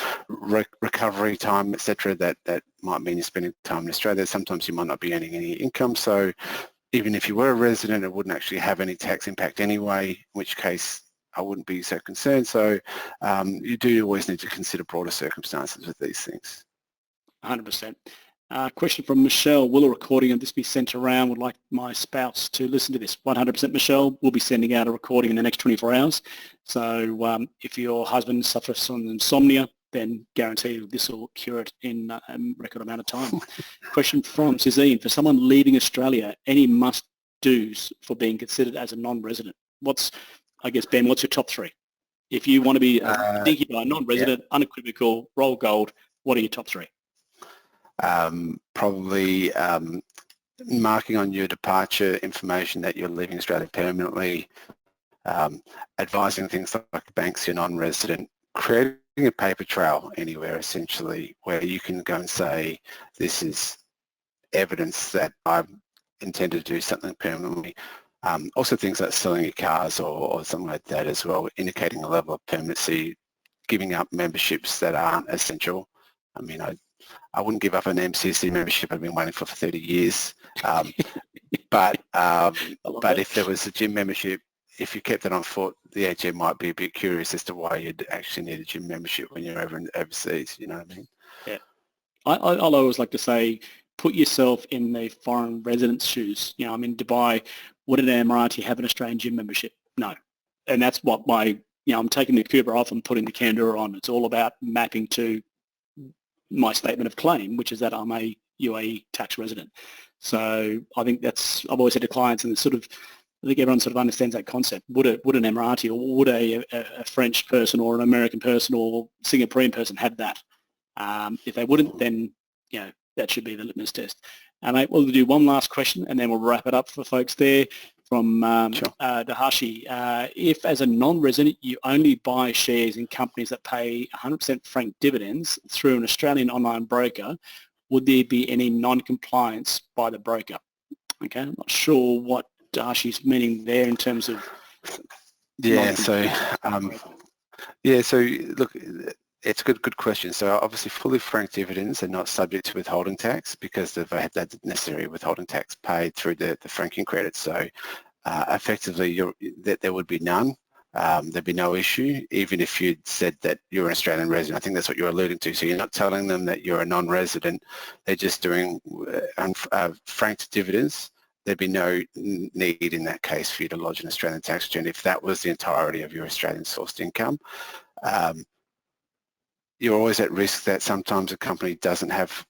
recovery time, etc., that might mean you're spending time in Australia. Sometimes you might not be earning any income, so even if you were a resident, it wouldn't actually have any tax impact anyway, in which case I wouldn't be so concerned. So you do always need to consider broader circumstances with these things. 100%. Question from Michelle. Will a recording of this be sent around? Would like my spouse to listen to this. 100% Michelle. We'll be sending out a recording in the next 24 hours. So if your husband suffers from insomnia, then guarantee this will cure it in a record amount of time. Question from Suzanne. For someone leaving Australia, any must-dos for being considered as a non-resident? I guess, Ben, what's your top 3? If you want to be thinking about non-resident, unequivocal, roll gold, what are your top 3? Probably marking on your departure information that you're leaving Australia permanently, advising things like banks you're non-resident, creating a paper trail anywhere essentially where you can go and say this is evidence that I intend to do something permanently. Also things like selling your cars or something like that as well, indicating a level of permanency, giving up memberships that aren't essential. I mean, I wouldn't give up an MCC membership I've been waiting for 30 years. But if there was a gym membership, if you kept it on foot, the AGM might be a bit curious as to why you'd actually need a gym membership when you're overseas, you know what I mean? Yeah. I'll always like to say, put yourself in the foreign resident's shoes. You know, I'm in Dubai. Would an Emirati have an Australian gym membership? No. And that's what I'm taking the Cuba off and putting the Candura on. It's all about mapping to my statement of claim, which is that I'm a UAE tax resident. So I think I've always said to clients, and I think everyone sort of understands that concept. Would an Emirati or would a French person or an American person or Singaporean person have that? If they wouldn't, then that should be the litmus test. Mate, we'll do one last question and then we'll wrap it up for folks there. From Dahashi, if as a non-resident you only buy shares in companies that pay 100% franked dividends through an Australian online broker, would there be any non-compliance by the broker? Okay, I'm not sure what Dahashi's meaning there in terms of... So look, it's a good question. So obviously fully franked dividends are not subject to withholding tax because they've had that necessary withholding tax paid through the franking credits. So effectively there would be none. There'd be no issue, even if you'd said that you're an Australian resident. I think that's what you're alluding to. So you're not telling them that you're a non-resident. They're just doing franked dividends. There'd be no need in that case for you to lodge an Australian tax return if that was the entirety of your Australian sourced income. You're always at risk that sometimes a company doesn't have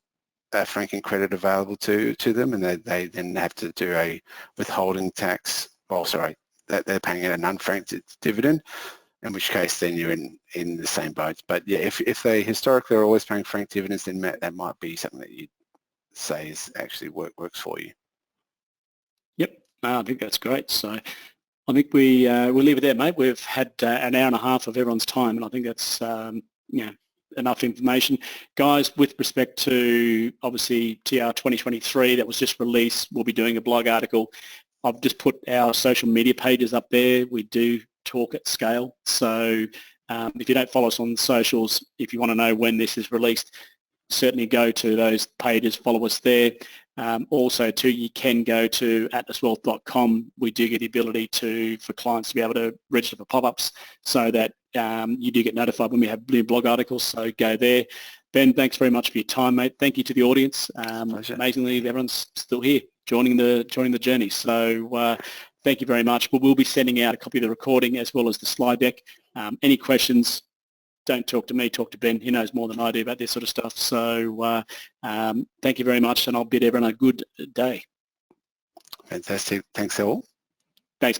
a franking credit available to them, and they then have to do a withholding tax. That they're paying an unfranked dividend, in which case then you're in the same boat. But yeah, if they historically are always paying franked dividends, then that might be something that you'd say is actually works for you. Yep, I think that's great. So I think we'll leave it there, mate. We've had an hour and a half of everyone's time, and I think that's enough information. Guys, with respect to obviously TR 2023 that was just released, we'll be doing a blog article. I've just put our social media pages up there. We do talk at scale. So if you don't follow us on socials, if you want to know when this is released, certainly go to those pages, follow us there. Also, too, you can go to atlaswealth.com. We do get the ability for clients to be able to register for pop-ups so that you do get notified when we have new blog articles, so go there. Ben, thanks very much for your time, mate. Thank you to the audience. Amazingly, everyone's still here joining the journey. So thank you very much. We'll be sending out a copy of the recording as well as the slide deck. Any questions, don't talk to me, talk to Ben. He knows more than I do about this sort of stuff. So thank you very much, and I'll bid everyone a good day. Fantastic. Thanks all. Thanks.